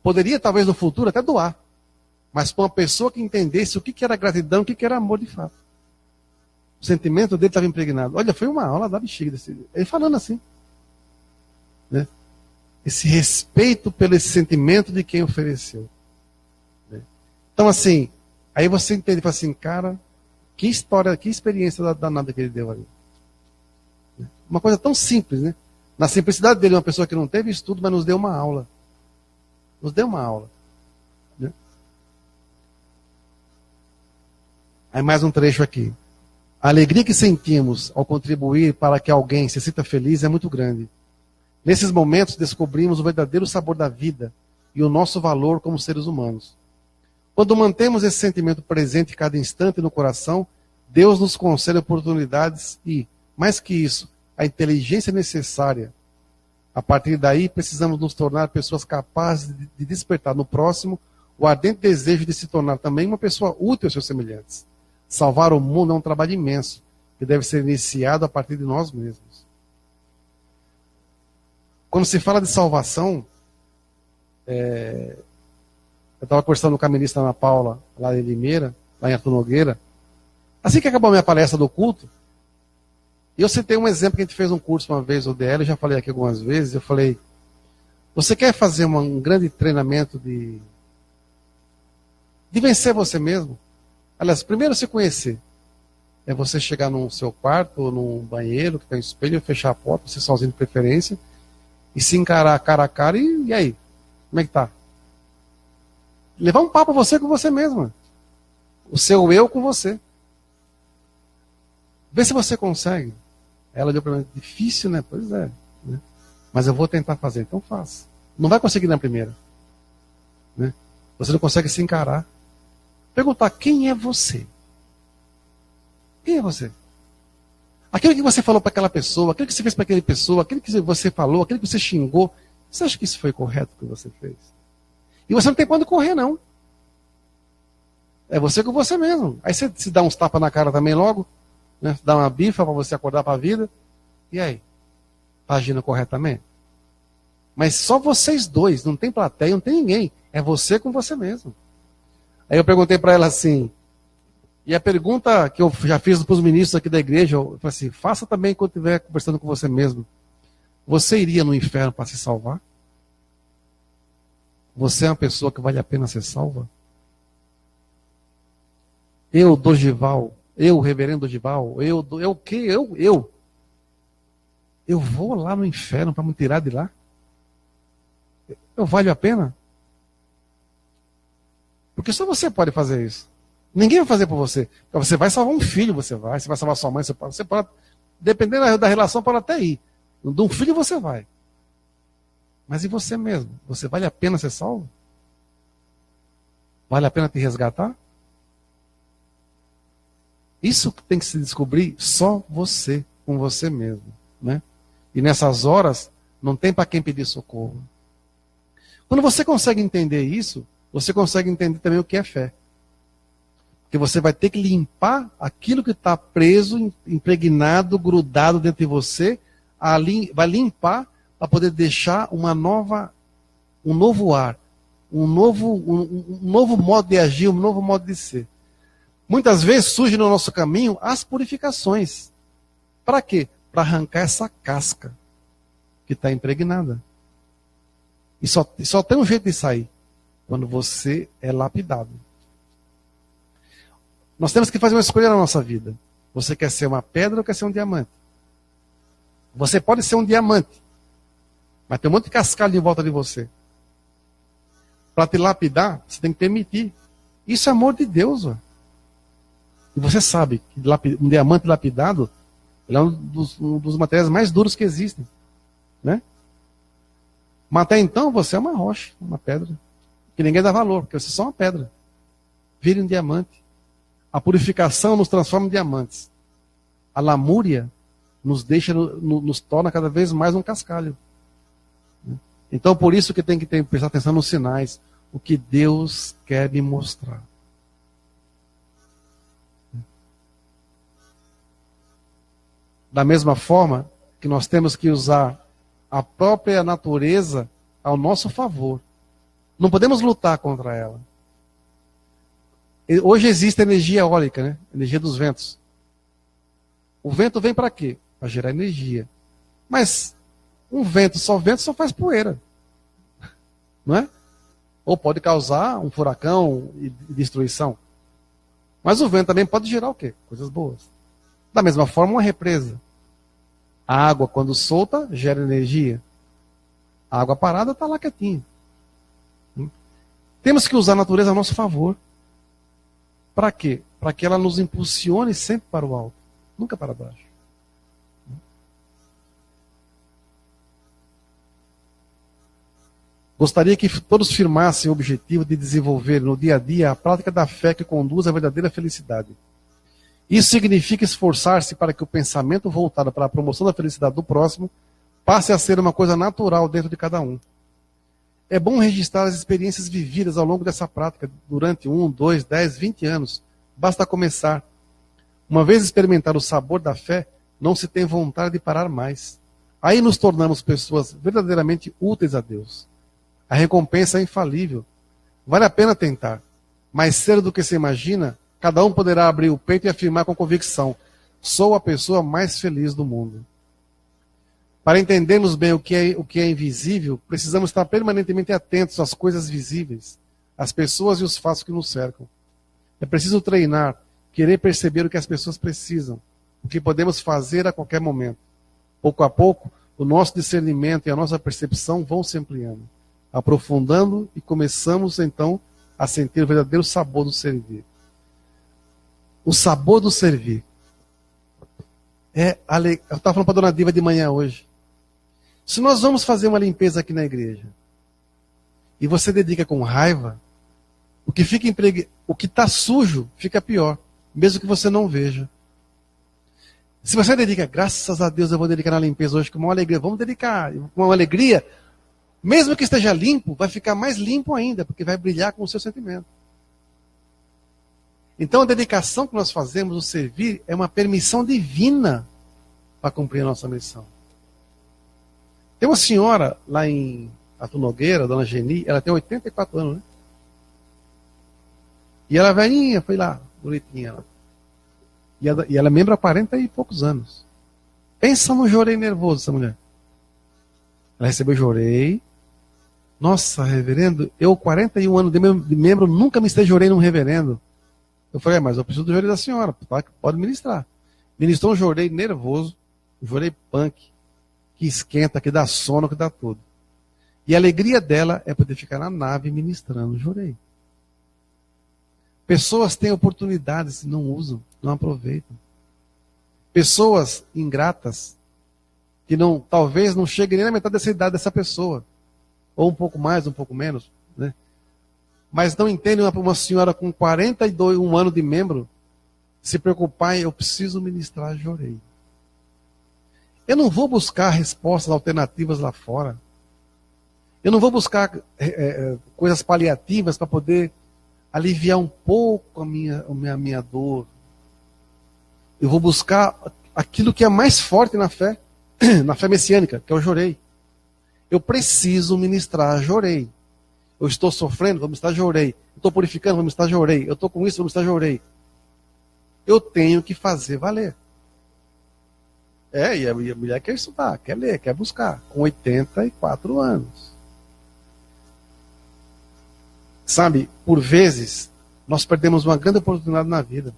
Poderia talvez no futuro até doar. Mas para uma pessoa que entendesse o que era gratidão, o que era amor de fato. O sentimento dele estava impregnado. Olha, foi uma aula da bexiga. Ele falando assim. Né? Esse respeito pelo esse sentimento de quem ofereceu. Né? Então, assim, aí você entende, fala assim, cara, que história, que experiência danada que ele deu ali. Uma coisa tão simples, né? Na simplicidade dele, uma pessoa que não teve estudo, mas nos deu uma aula. Nos deu uma aula. Né? Aí mais um trecho aqui. A alegria que sentimos ao contribuir para que alguém se sinta feliz é muito grande. Nesses momentos descobrimos o verdadeiro sabor da vida e o nosso valor como seres humanos. Quando mantemos esse sentimento presente cada instante no coração, Deus nos concede oportunidades e, mais que isso, a inteligência necessária. A partir daí, precisamos nos tornar pessoas capazes de despertar no próximo o ardente desejo de se tornar também uma pessoa útil aos seus semelhantes. Salvar o mundo é um trabalho imenso, que deve ser iniciado a partir de nós mesmos. Quando se fala de salvação, eu estava conversando com a ministra Ana Paula, lá em Limeira, lá em Arthur Nogueira. Assim que acabou a minha palestra do culto, eu citei um exemplo que a gente fez um curso uma vez, o DL, eu já falei aqui algumas vezes, eu falei: você quer fazer um grande treinamento de vencer você mesmo? Aliás, primeiro se conhecer. É você chegar no seu quarto ou num banheiro que tem um espelho, fechar a porta, você sozinho de preferência, e se encarar cara a cara e aí? Como é que tá? Levar um papo você com você mesmo. O seu eu com você. Vê se você consegue. Ela deu para mim: difícil, né? Pois é. Né? Mas eu vou tentar fazer, então faça. Não vai conseguir na primeira. Né? Você não consegue se encarar. Perguntar: quem é você? Quem é você? Aquilo que você falou para aquela pessoa, aquilo que você fez para aquela pessoa, aquilo que você falou, aquilo que você xingou, você acha que isso foi correto que você fez? E você não tem quando correr, não. É você com você mesmo. Aí você se dá uns tapas na cara também logo, né? Dá uma bifa para você acordar para a vida. E aí? Está agindo corretamente? Mas só vocês dois, não tem plateia, não tem ninguém. É você com você mesmo. Aí eu perguntei para ela assim, e a pergunta que eu já fiz para os ministros aqui da igreja, eu falei assim, faça também quando estiver conversando com você mesmo. Você iria no inferno para se salvar? Você é uma pessoa que vale a pena ser salva? Eu, Dorival, eu, reverendo Dorival, eu o quê? Eu vou lá no inferno para me tirar de lá? Eu valho a pena? Porque só você pode fazer isso. Ninguém vai fazer por você. Você vai salvar um filho, você vai salvar sua mãe, você pode, dependendo da relação, pode até ir. De um filho você vai. Mas e você mesmo? Você vale a pena ser salvo? Vale a pena te resgatar? Isso tem que se descobrir só você, com você mesmo, né? E nessas horas, não tem para quem pedir socorro. Quando você consegue entender isso, você consegue entender também o que é fé. Porque você vai ter que limpar aquilo que está preso, impregnado, grudado dentro de você, vai limpar para poder deixar um novo ar, um novo modo de agir, um novo modo de ser. Muitas vezes surge no nosso caminho as purificações. Para quê? Para arrancar essa casca que está impregnada. E só tem um jeito de sair, quando você é lapidado. Nós temos que fazer uma escolha na nossa vida. Você quer ser uma pedra ou quer ser um diamante? Você pode ser um diamante, mas tem um monte de cascalho em volta de você. Para te lapidar, você tem que permitir. Isso é amor de Deus. Ó. E você sabe que um diamante lapidado ele é um dos materiais mais duros que existem. Né? Mas até então você é uma rocha, uma pedra. Que ninguém dá valor, porque você é só uma pedra. Vire um diamante. A purificação nos transforma em diamantes. A lamúria nos torna cada vez mais um cascalho. Então, por isso que tem que prestar atenção nos sinais. O que Deus quer me mostrar. Da mesma forma que nós temos que usar a própria natureza ao nosso favor. Não podemos lutar contra ela. Hoje existe a energia eólica, né? Energia dos ventos. O vento vem para quê? Para gerar energia. Mas vento só faz poeira. Não é? Ou pode causar um furacão e destruição. Mas o vento também pode gerar o quê? Coisas boas. Da mesma forma, uma represa. A água, quando solta, gera energia. A água parada está lá quietinha. Temos que usar a natureza a nosso favor. Para quê? Para que ela nos impulsione sempre para o alto, nunca para baixo. Gostaria que todos firmassem o objetivo de desenvolver no dia a dia a prática da fé que conduz à verdadeira felicidade. Isso significa esforçar-se para que o pensamento voltado para a promoção da felicidade do próximo passe a ser uma coisa natural dentro de cada um. É bom registrar as experiências vividas ao longo dessa prática durante 1, 2, 10, 20 anos. Basta começar. Uma vez experimentar o sabor da fé, não se tem vontade de parar mais. Aí nos tornamos pessoas verdadeiramente úteis a Deus. A recompensa é infalível. Vale a pena tentar. Mais cedo do que se imagina, cada um poderá abrir o peito e afirmar com convicção: sou a pessoa mais feliz do mundo. Para entendermos bem o que é invisível, precisamos estar permanentemente atentos às coisas visíveis, às pessoas e os fatos que nos cercam. É preciso treinar, querer perceber o que as pessoas precisam, o que podemos fazer a qualquer momento. Pouco a pouco, o nosso discernimento e a nossa percepção vão se ampliando, aprofundando e começamos então a sentir o verdadeiro sabor do servir. O sabor do servir. Eu estava falando para a dona Diva de manhã hoje. Se nós vamos fazer uma limpeza aqui na igreja e você dedica com raiva, o que está sujo fica pior, mesmo que você não veja. Se você dedica, graças a Deus eu vou dedicar na limpeza hoje com uma alegria. Vamos dedicar com uma alegria. Mesmo que esteja limpo, vai ficar mais limpo ainda, porque vai brilhar com o seu sentimento. Então a dedicação que nós fazemos, o servir, é uma permissão divina para cumprir a nossa missão. Tem uma senhora lá em Arthur Nogueira, Dona Geni, ela tem 84 anos, né? E ela velhinha, foi lá, bonitinha. Ela. E ela é membro há 40 e poucos anos. Pensa no jorei nervoso, essa mulher. Ela recebeu jorei. Nossa, reverendo, eu 41 anos de membro, nunca me estejorei num reverendo. Eu falei, mas eu preciso do jorei da senhora, pode ministrar. Ministrou um jorei nervoso, um jorei punk, que esquenta, que dá sono, que dá tudo. E a alegria dela é poder ficar na nave ministrando o jorei. Pessoas têm oportunidades e não usam, não aproveitam. Pessoas ingratas, que talvez não cheguem nem na metade dessa idade dessa pessoa. Ou um pouco mais, um pouco menos. Né? Mas não entendem uma senhora com 42 anos de membro se preocupar em eu preciso ministrar jorei. Eu não vou buscar respostas alternativas lá fora. Eu não vou buscar coisas paliativas para poder aliviar um pouco a minha dor. Eu vou buscar aquilo que é mais forte na fé messiânica, que é o jorei. Eu preciso ministrar jorei. Eu estou sofrendo, vou ministrar jorei. Eu estou purificando, vou ministrar jorei. Eu estou com isso, vou ministrar jorei. Eu tenho que fazer valer. E a mulher quer estudar, quer ler, quer buscar, com 84 anos. Sabe, por vezes, nós perdemos uma grande oportunidade na vida.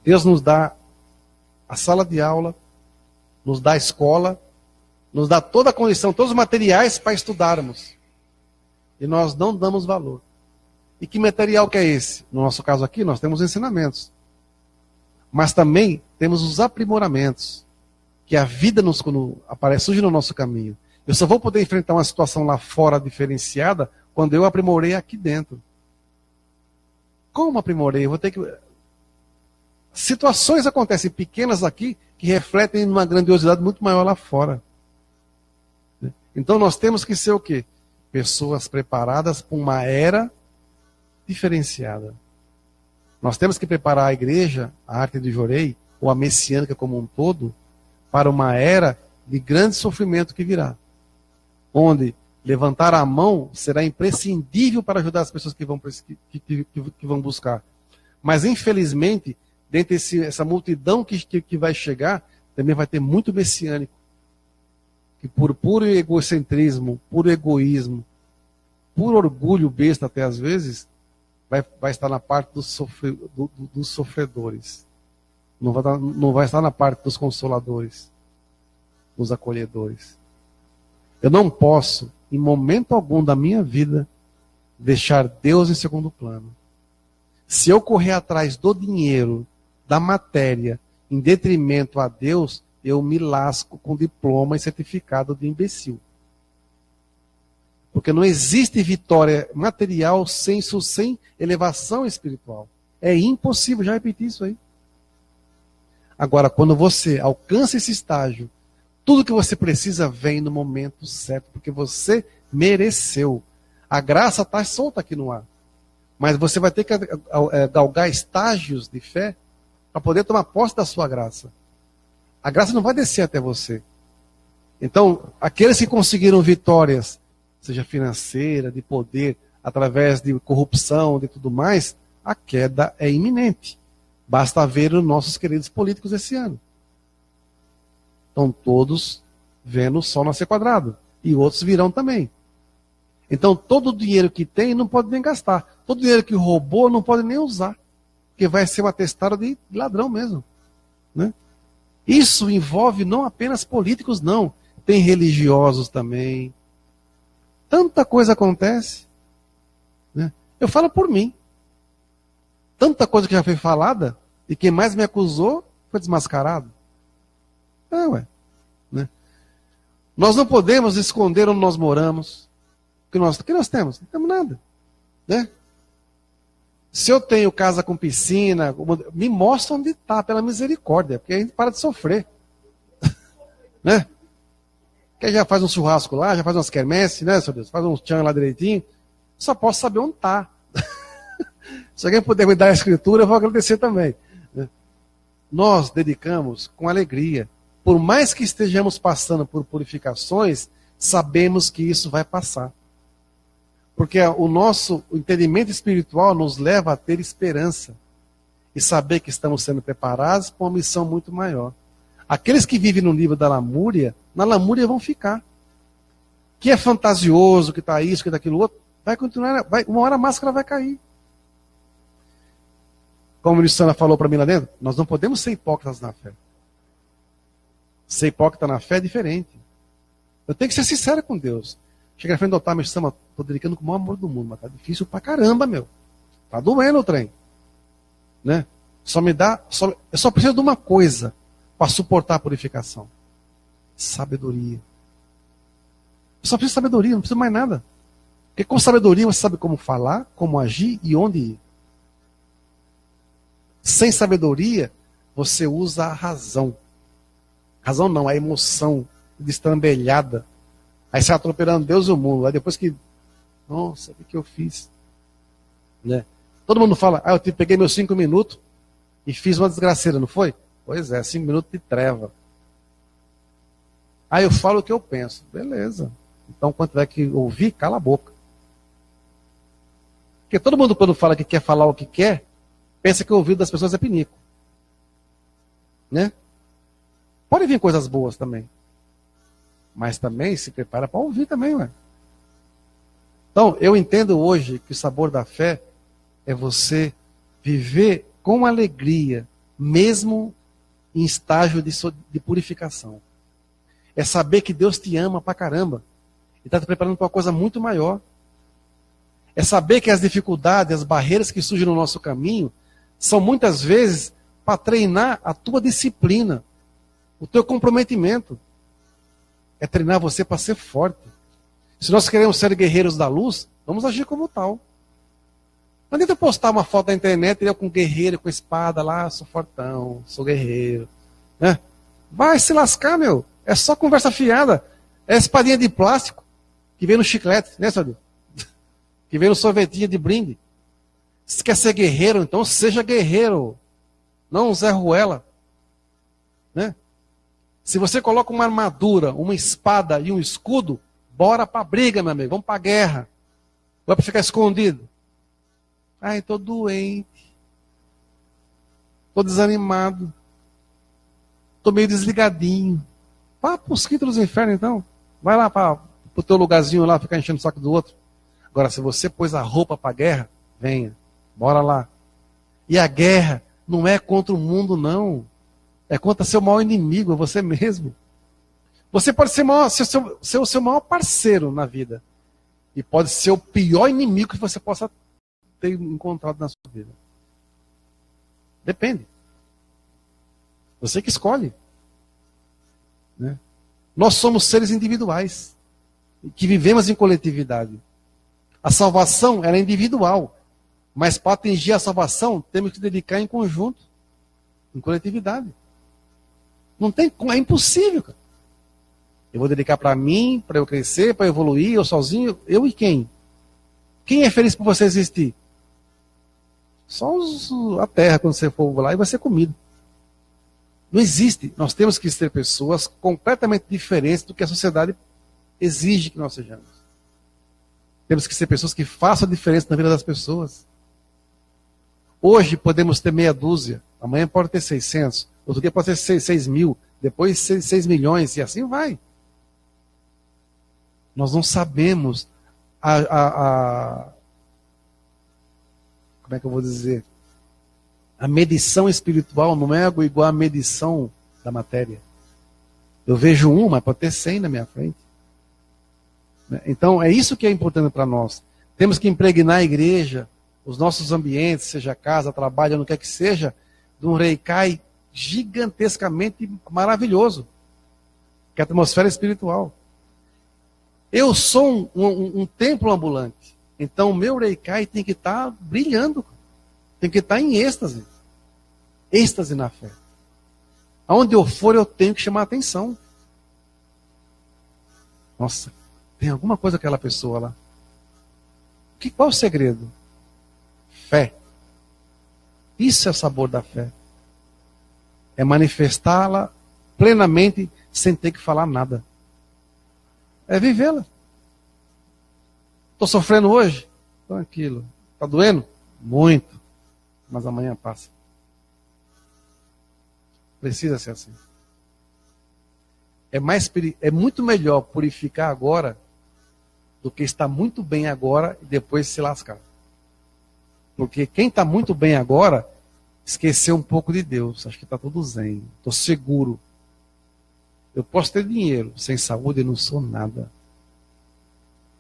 Deus nos dá a sala de aula, nos dá a escola, nos dá toda a condição, todos os materiais para estudarmos. E nós não damos valor. E que material que é esse? No nosso caso aqui, nós temos ensinamentos. Mas também temos os aprimoramentos. Que a vida quando surge no nosso caminho. Eu só vou poder enfrentar uma situação lá fora diferenciada quando eu aprimorei aqui dentro. Como aprimorei? Eu vou ter que... Situações acontecem pequenas aqui que refletem numa grandiosidade muito maior lá fora. Então nós temos que ser o quê? Pessoas preparadas para uma era diferenciada. Nós temos que preparar a igreja, a arte de jorei, ou a messiânica como um todo, para uma era de grande sofrimento que virá. Onde levantar a mão será imprescindível para ajudar as pessoas que vão buscar. Mas, infelizmente, dentre essa multidão que vai chegar, também vai ter muito messiânico. Que por puro egocentrismo, puro egoísmo, puro orgulho besta até às vezes, vai estar na parte dos sofredores. Não vai estar na parte dos consoladores, dos acolhedores. Eu não posso, em momento algum da minha vida, deixar Deus em segundo plano. Se eu correr atrás do dinheiro, da matéria, em detrimento a Deus, eu me lasco com diploma e certificado de imbecil. Porque não existe vitória material sem elevação espiritual. É impossível, já repeti isso aí. Agora, quando você alcança esse estágio, tudo que você precisa vem no momento certo, porque você mereceu. A graça está solta aqui no ar. Mas você vai ter que galgar estágios de fé para poder tomar posse da sua graça. A graça não vai descer até você. Então, aqueles que conseguiram vitórias, seja financeira, de poder, através de corrupção, de tudo mais, a queda é iminente. Basta ver os nossos queridos políticos esse ano. Estão todos vendo o sol nascer quadrado. E outros virão também. Então, todo o dinheiro que tem não pode nem gastar. Todo o dinheiro que roubou não pode nem usar. Porque vai ser uma testada de ladrão mesmo. Né? Isso envolve não apenas políticos, não. Tem religiosos também. Tanta coisa acontece. Né? Eu falo por mim. Tanta coisa que já foi falada, e quem mais me acusou foi desmascarado. Né? Nós não podemos esconder onde nós moramos. O que nós temos? Não temos nada. Né? Se eu tenho casa com piscina, me mostra onde está, pela misericórdia, porque a gente para de sofrer. Né? Que já faz um churrasco lá, já faz umas quermesses, né, seu Deus? Faz um tchan lá direitinho. Só posso saber onde está. Se alguém puder me dar a escritura, eu vou agradecer também. Nós dedicamos com alegria. Por mais que estejamos passando por purificações, sabemos que isso vai passar. Porque o nosso entendimento espiritual nos leva a ter esperança e saber que estamos sendo preparados para uma missão muito maior. Aqueles que vivem no nível da lamúria, na lamúria vão ficar. Que é fantasioso, que está isso, que está aquilo outro, vai continuar, uma hora a máscara vai cair. Como a Luciana falou para mim lá dentro, nós não podemos ser hipócritas na fé. Ser hipócrita na fé é diferente. Eu tenho que ser sincero com Deus. Chega na frente do altar, me chama, estou dedicando com o maior amor do mundo, mas tá difícil pra caramba, meu. Tá doendo o trem. Né? Eu só preciso de uma coisa para suportar a purificação. Sabedoria. Eu só preciso de sabedoria, não preciso mais nada. Porque com sabedoria você sabe como falar, como agir e onde ir. Sem sabedoria, você usa a razão. Razão não, a emoção destrambelhada. Aí você atropelando Deus e o mundo. Aí depois que, nossa, o que eu fiz? Né? Todo mundo fala, eu peguei meus 5 minutos e fiz uma desgraceira, não foi? Pois é, 5 minutos de treva. Aí eu falo o que eu penso. Beleza. Então, quando tiver que ouvir, cala a boca. Porque todo mundo, quando fala que quer falar o que quer, pensa que o ouvido das pessoas é pinico. Né? Pode vir coisas boas também. Mas também se prepara para ouvir também, ué. Então, eu entendo hoje que o sabor da fé é você viver com alegria, mesmo em estágio de purificação. É saber que Deus te ama pra caramba e está te preparando para uma coisa muito maior. É saber que as dificuldades, as barreiras que surgem no nosso caminho são muitas vezes para treinar a tua disciplina, o teu comprometimento. É treinar você para ser forte. Se nós queremos ser guerreiros da luz, vamos agir como tal. Não adianta postar uma foto na internet e eu com guerreiro, com espada lá, sou fortão, sou guerreiro. Né? Vai se lascar, meu. É só conversa fiada. É espadinha de plástico que vem no chiclete, né, sabe? Que vem no sorvetinho de brinde. Se quer ser guerreiro, então seja guerreiro. Não Zé Ruela. Né? Se você coloca uma armadura, uma espada e um escudo, bora pra briga, meu amigo. Vamos pra guerra. Vai pra ficar escondido. Ai, tô doente. Tô desanimado. Tô meio desligadinho. Vá pros quintos dos infernos, então. Vai lá pro teu lugarzinho lá, ficar enchendo o saco do outro. Agora, se você pôs a roupa pra guerra, venha. Bora lá. E a guerra não é contra o mundo, não. É contra seu maior inimigo, é você mesmo. Você pode ser o seu maior parceiro na vida. E pode ser o pior inimigo que você possa ter encontrado na sua vida. Depende. Você que escolhe. Né? Nós somos seres individuais. Que vivemos em coletividade. A salvação ela é individual. Mas para atingir a salvação, temos que dedicar em conjunto. Em coletividade. Não tem, é impossível, cara. Eu vou dedicar para mim, para eu crescer, para eu evoluir, eu sozinho, eu e quem? Quem é feliz por você existir? Só a terra, quando você for lá, e vai ser comido. Não existe. Nós temos que ser pessoas completamente diferentes do que a sociedade exige que nós sejamos. Temos que ser pessoas que façam a diferença na vida das pessoas. Hoje podemos ter meia dúzia, amanhã pode ter 600, outro dia pode ter 6 mil, depois 6 milhões, e assim vai. Nós não sabemos como é que eu vou dizer? A medição espiritual não é igual à medição da matéria. Eu vejo um, mas pode ter 100 na minha frente. Então, é isso que é importante para nós. Temos que impregnar a igreja, os nossos ambientes, seja casa, trabalho, onde quer que seja, de um Reikai gigantescamente maravilhoso, que é a atmosfera espiritual. Eu sou um templo ambulante, então o meu Reikai tem que estar brilhando. Tem que estar em êxtase. Êxtase na fé. Aonde eu for, eu tenho que chamar a atenção. Nossa, tem alguma coisa aquela pessoa lá. Qual é o segredo? Fé. Isso é o sabor da fé. É manifestá-la plenamente sem ter que falar nada. É vivê-la. Estou sofrendo hoje? Tranquilo. Está doendo? Muito. Mas amanhã passa. Precisa ser assim. É muito melhor purificar agora do que estar muito bem agora e depois se lascar. Porque quem está muito bem agora esqueceu um pouco de Deus. Acho que está tudo zen. Estou seguro. Eu posso ter dinheiro. Sem saúde eu não sou nada.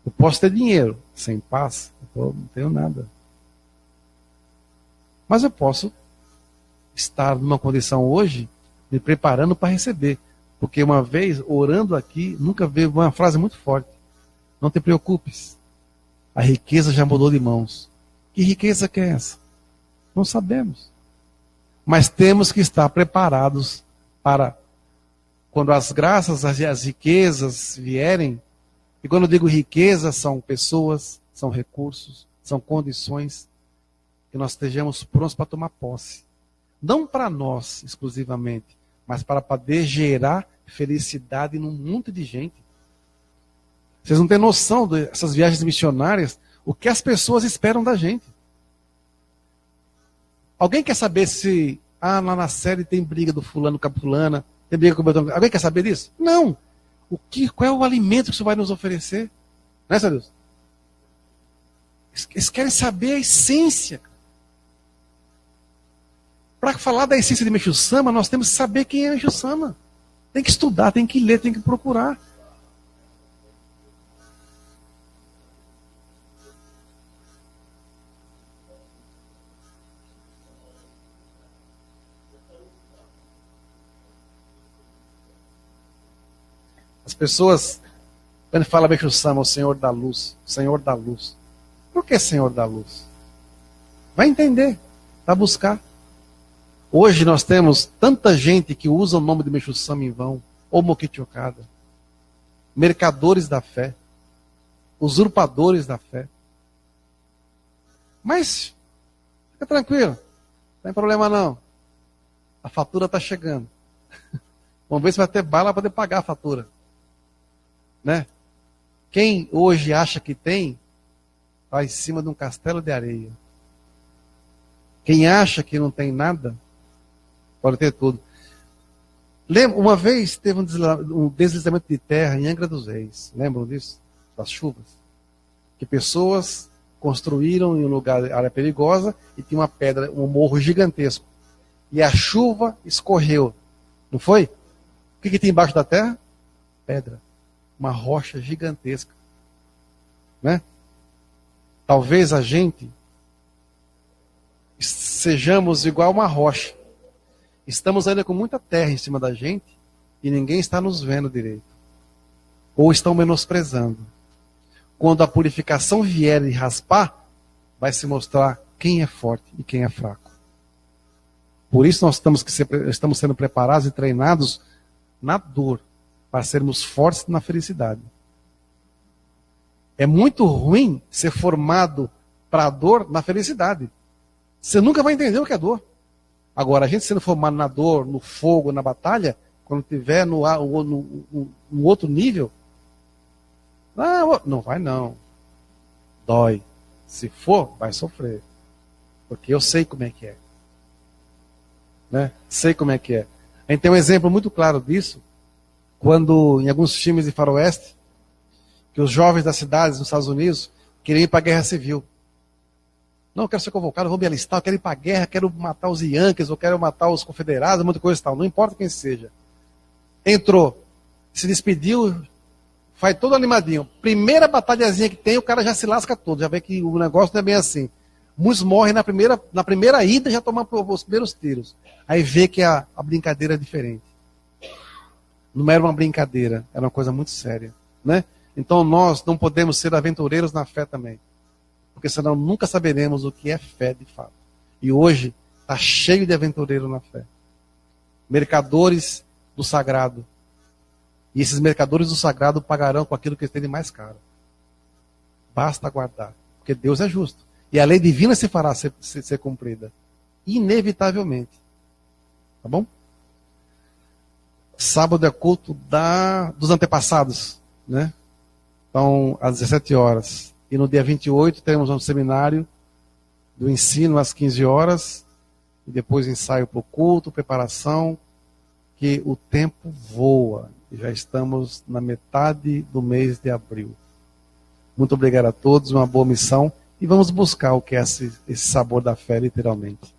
Eu posso ter dinheiro. Sem paz eu não tenho nada. Mas eu posso estar numa condição hoje me preparando para receber. Porque uma vez, orando aqui, nunca veio uma frase muito forte. Não te preocupes. A riqueza já mudou de mãos. Que riqueza que é essa? Não sabemos. Mas temos que estar preparados para, quando as graças, as riquezas vierem, e quando eu digo riqueza, são pessoas, são recursos, são condições, que nós estejamos prontos para tomar posse. Não para nós exclusivamente, mas para poder gerar felicidade num monte de gente. Vocês não têm noção dessas viagens missionárias, o que as pessoas esperam da gente. Alguém quer saber se lá na série tem briga do fulano com a fulana, tem briga com o Beltrano? Alguém quer saber disso? Não. Qual é o alimento que você vai nos oferecer? Não é, Deus? Eles querem saber a essência. Para falar da essência de Meixo Sama, nós temos que saber quem é Meixo Sama. Tem que estudar, tem que ler, tem que procurar. As pessoas, quando fala Meixo Sama, o Senhor da Luz, Senhor da Luz. Por que Senhor da Luz? Vai entender, vai buscar. Hoje nós temos tanta gente que usa o nome de Meixo Sama em vão, ou Mokichokada, mercadores da fé, usurpadores da fé. Mas, fica tranquilo, não tem problema não. A fatura está chegando. Vamos ver se vai ter bala para poder pagar a fatura. Né? Quem hoje acha que tem, está em cima de um castelo de areia. Quem acha que não tem nada, pode ter tudo. Uma vez teve um deslizamento de terra em Angra dos Reis. Lembram disso? Das chuvas. Que pessoas construíram em um lugar, área perigosa, e tinha uma pedra, um morro gigantesco. E a chuva escorreu. Não foi? O que tem embaixo da terra? Pedra. Uma rocha gigantesca. Né? Talvez a gente sejamos igual uma rocha. Estamos ainda com muita terra em cima da gente e ninguém está nos vendo direito. Ou estão menosprezando. Quando a purificação vier e raspar, vai se mostrar quem é forte e quem é fraco. Por isso nós estamos sendo preparados e treinados na dor, para sermos fortes na felicidade. É muito ruim ser formado para a dor na felicidade. Você nunca vai entender o que é dor. Agora, a gente sendo formado na dor, no fogo, na batalha, quando tiver no outro nível, não vai não. Dói. Se for, vai sofrer. Porque eu sei como é que é. Né? Sei como é que é. A gente tem um exemplo muito claro disso, quando em alguns filmes de faroeste, que os jovens das cidades nos Estados Unidos queriam ir para a guerra civil. Não, eu quero ser convocado, vou me alistar, eu quero ir para a guerra, quero matar os Yankees, eu quero matar os confederados, muita coisa e tal. Não importa quem seja. Entrou, se despediu, faz todo animadinho. Primeira batalhazinha que tem, o cara já se lasca todo, já vê que o negócio não é bem assim. Muitos morrem na primeira ida, já tomam os primeiros tiros. Aí vê que a brincadeira é diferente. Não era uma brincadeira, era uma coisa muito séria. Né? Então nós não podemos ser aventureiros na fé também. Porque senão nunca saberemos o que é fé de fato. E hoje está cheio de aventureiros na fé. Mercadores do sagrado. E esses mercadores do sagrado pagarão com aquilo que eles têm de mais caro. Basta aguardar, porque Deus é justo. E a lei divina se fará ser cumprida. Inevitavelmente. Tá bom? Sábado é culto dos antepassados, né? Então, às 17 horas. E no dia 28 teremos um seminário do ensino às 15 horas. E depois ensaio para o culto, preparação. Que o tempo voa. E já estamos na metade do mês de abril. Muito obrigado a todos, uma boa missão. E vamos buscar o que é esse sabor da fé, literalmente.